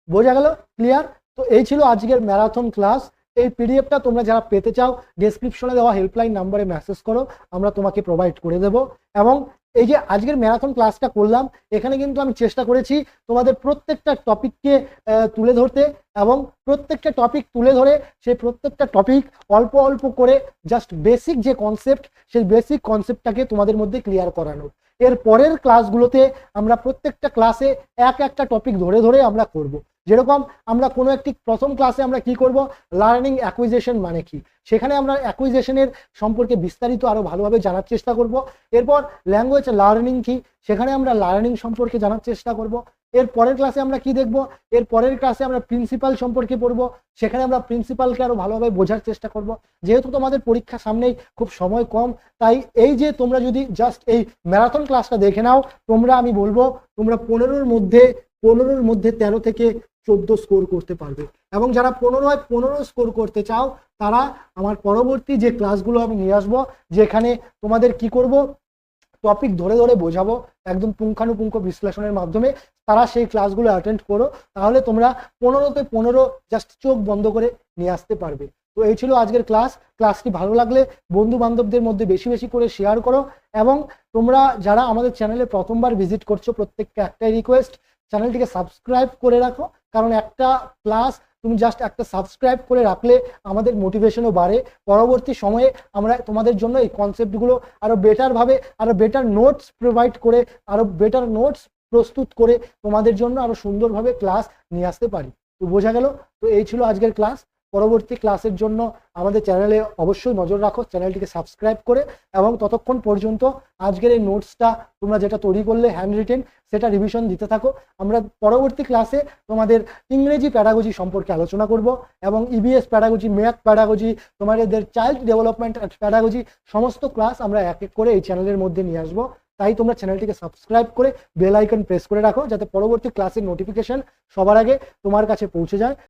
বোঝা গেল? ক্লিয়ার? তো এই ছিল আজকের ম্যারাথন ক্লাস। এই পিডিএফটা তোমরা যারা পেতে চাও ডেসক্রিপশনে দেওয়া হেল্পলাইন নাম্বারে মেসেজ করো, আমরা তোমাকে প্রোভাইড করে দেব। এবং এই যে আজকের ম্যারাথন ক্লাসটা করলাম, এখানে কিন্তু আমি চেষ্টা করেছি তোমাদের প্রত্যেকটা টপিককে তুলে ধরতে, এবং প্রত্যেকটা টপিক তুলে ধরে সেই প্রত্যেকটা টপিক অল্প অল্প করে জাস্ট বেসিক যে কনসেপ্ট, সেই বেসিক কনসেপ্টটাকে তোমাদের মধ্যে ক্লিয়ার করানো। এর পরের ক্লাসগুলোতে আমরা প্রত্যেকটা ক্লাসে একটা টপিক ধরে ধরে আমরা করব। যেরকম আমরা কোনো একটি প্রথম ক্লাসে আমরা কি করব, লার্নিং অ্যাকুইজিশন মানে কি, সেখানে আমরা অ্যাকুইজিশনের সম্পর্কে বিস্তারিত আরো ভালোভাবে জানার চেষ্টা করব। এরপর ল্যাঙ্গুয়েজ লার্নিং কি, সেখানে আমরা লার্নিং সম্পর্কে জানার চেষ্টা করব। এর পরের ক্লাসে আমরা কি দেখব, এর পরের ক্লাসে আমরা প্রিন্সিপাল সম্পর্কে পড়বো, সেখানে আমরা প্রিন্সিপালকে আরো ভালোভাবে বোঝার চেষ্টা করব। যেহেতু তোমাদের পরীক্ষা সামনেই, খুব সময় কম, তাই এই যে তোমরা যদি জাস্ট এই ম্যারাথন ক্লাসটা দেখে নাও, তোমরা আমি বলবো তোমরা 15-র মধ্যে 13 থেকে 14 স্কোর করতে পারবে। এবং যারা 15 স্কোর করতে চাও তারা আমার পরবর্তী যে ক্লাসগুলো আমি নিয়ে আসবো, যেখানে তোমাদের কি করব, টপিক ধরে ধরে বোঝাবো একদম পুঙ্খানুপুঙ্খ বিশ্লেষণের মাধ্যমে, তারা সেই ক্লাসগুলো অ্যাটেন্ড করো, তাহলে তোমরা 15-তে 15 জাস্ট চোখ বন্ধ করে নিয়ে আসতে পারবে। তো এই ছিল আজকের ক্লাস। ক্লাসটি ভালো লাগলে বন্ধু বান্ধবদের মধ্যে বেশি বেশি করে শেয়ার করো। এবং তোমরা যারা আমাদের চ্যানেলে প্রথমবার ভিজিট করছো, প্রত্যেককে একটাই রিকোয়েস্ট, চ্যানেলটিকে সাবস্ক্রাইব করে রাখো। কারণ একটা ক্লাস তুমি জাস্ট একটা সাবস্ক্রাইব করে রাখলে আমাদের মোটিভেশনও বাড়ে। পরবর্তী সময়ে আমরা তোমাদের জন্য এই কনসেপ্টগুলো আরো বেটারভাবে, আরো বেটার নোটস প্রোভাইড করে, আরো বেটার নোটস প্রস্তুত করে তোমাদের জন্য আরো সুন্দরভাবে ক্লাস নিয়ে আসতে পারি। তো বোঝা গেল? তো এই ছিল আজকের ক্লাস। পরবর্তী ক্লাসের জন্য আমাদের চ্যানেলে অবশ্যই নজর রাখো, চ্যানেলটিকে সাবস্ক্রাইব করে। এবং ততক্ষণ পর্যন্ত আজকের এই নোটসটা তোমরা যেটা তৈরি করলে হ্যান্ড রিটেন, সেটা রিভিশন দিতে থাকো। আমরা পরবর্তী ক্লাসে তোমাদের ইংরেজি প্যাডাগজি সম্পর্কে আলোচনা করব, এবং ইবিএস প্যাডাগজি, ম্যাথ প্যাডাগজি, তোমাদের চাইল্ড ডেভেলপমেন্ট সমস্ত সমস্ত ক্লাস আমরা এক এক করে এই চ্যানেলের মধ্যে নিয়ে আসবো। তাই তোমরা চ্যানেলটিকে সাবস্ক্রাইব করে বেল আইকন প্রেস করে রাখো, যাতে পরবর্তী ক্লাসের নোটিফিকেশন সবার আগে তোমার কাছে পৌঁছে যায়।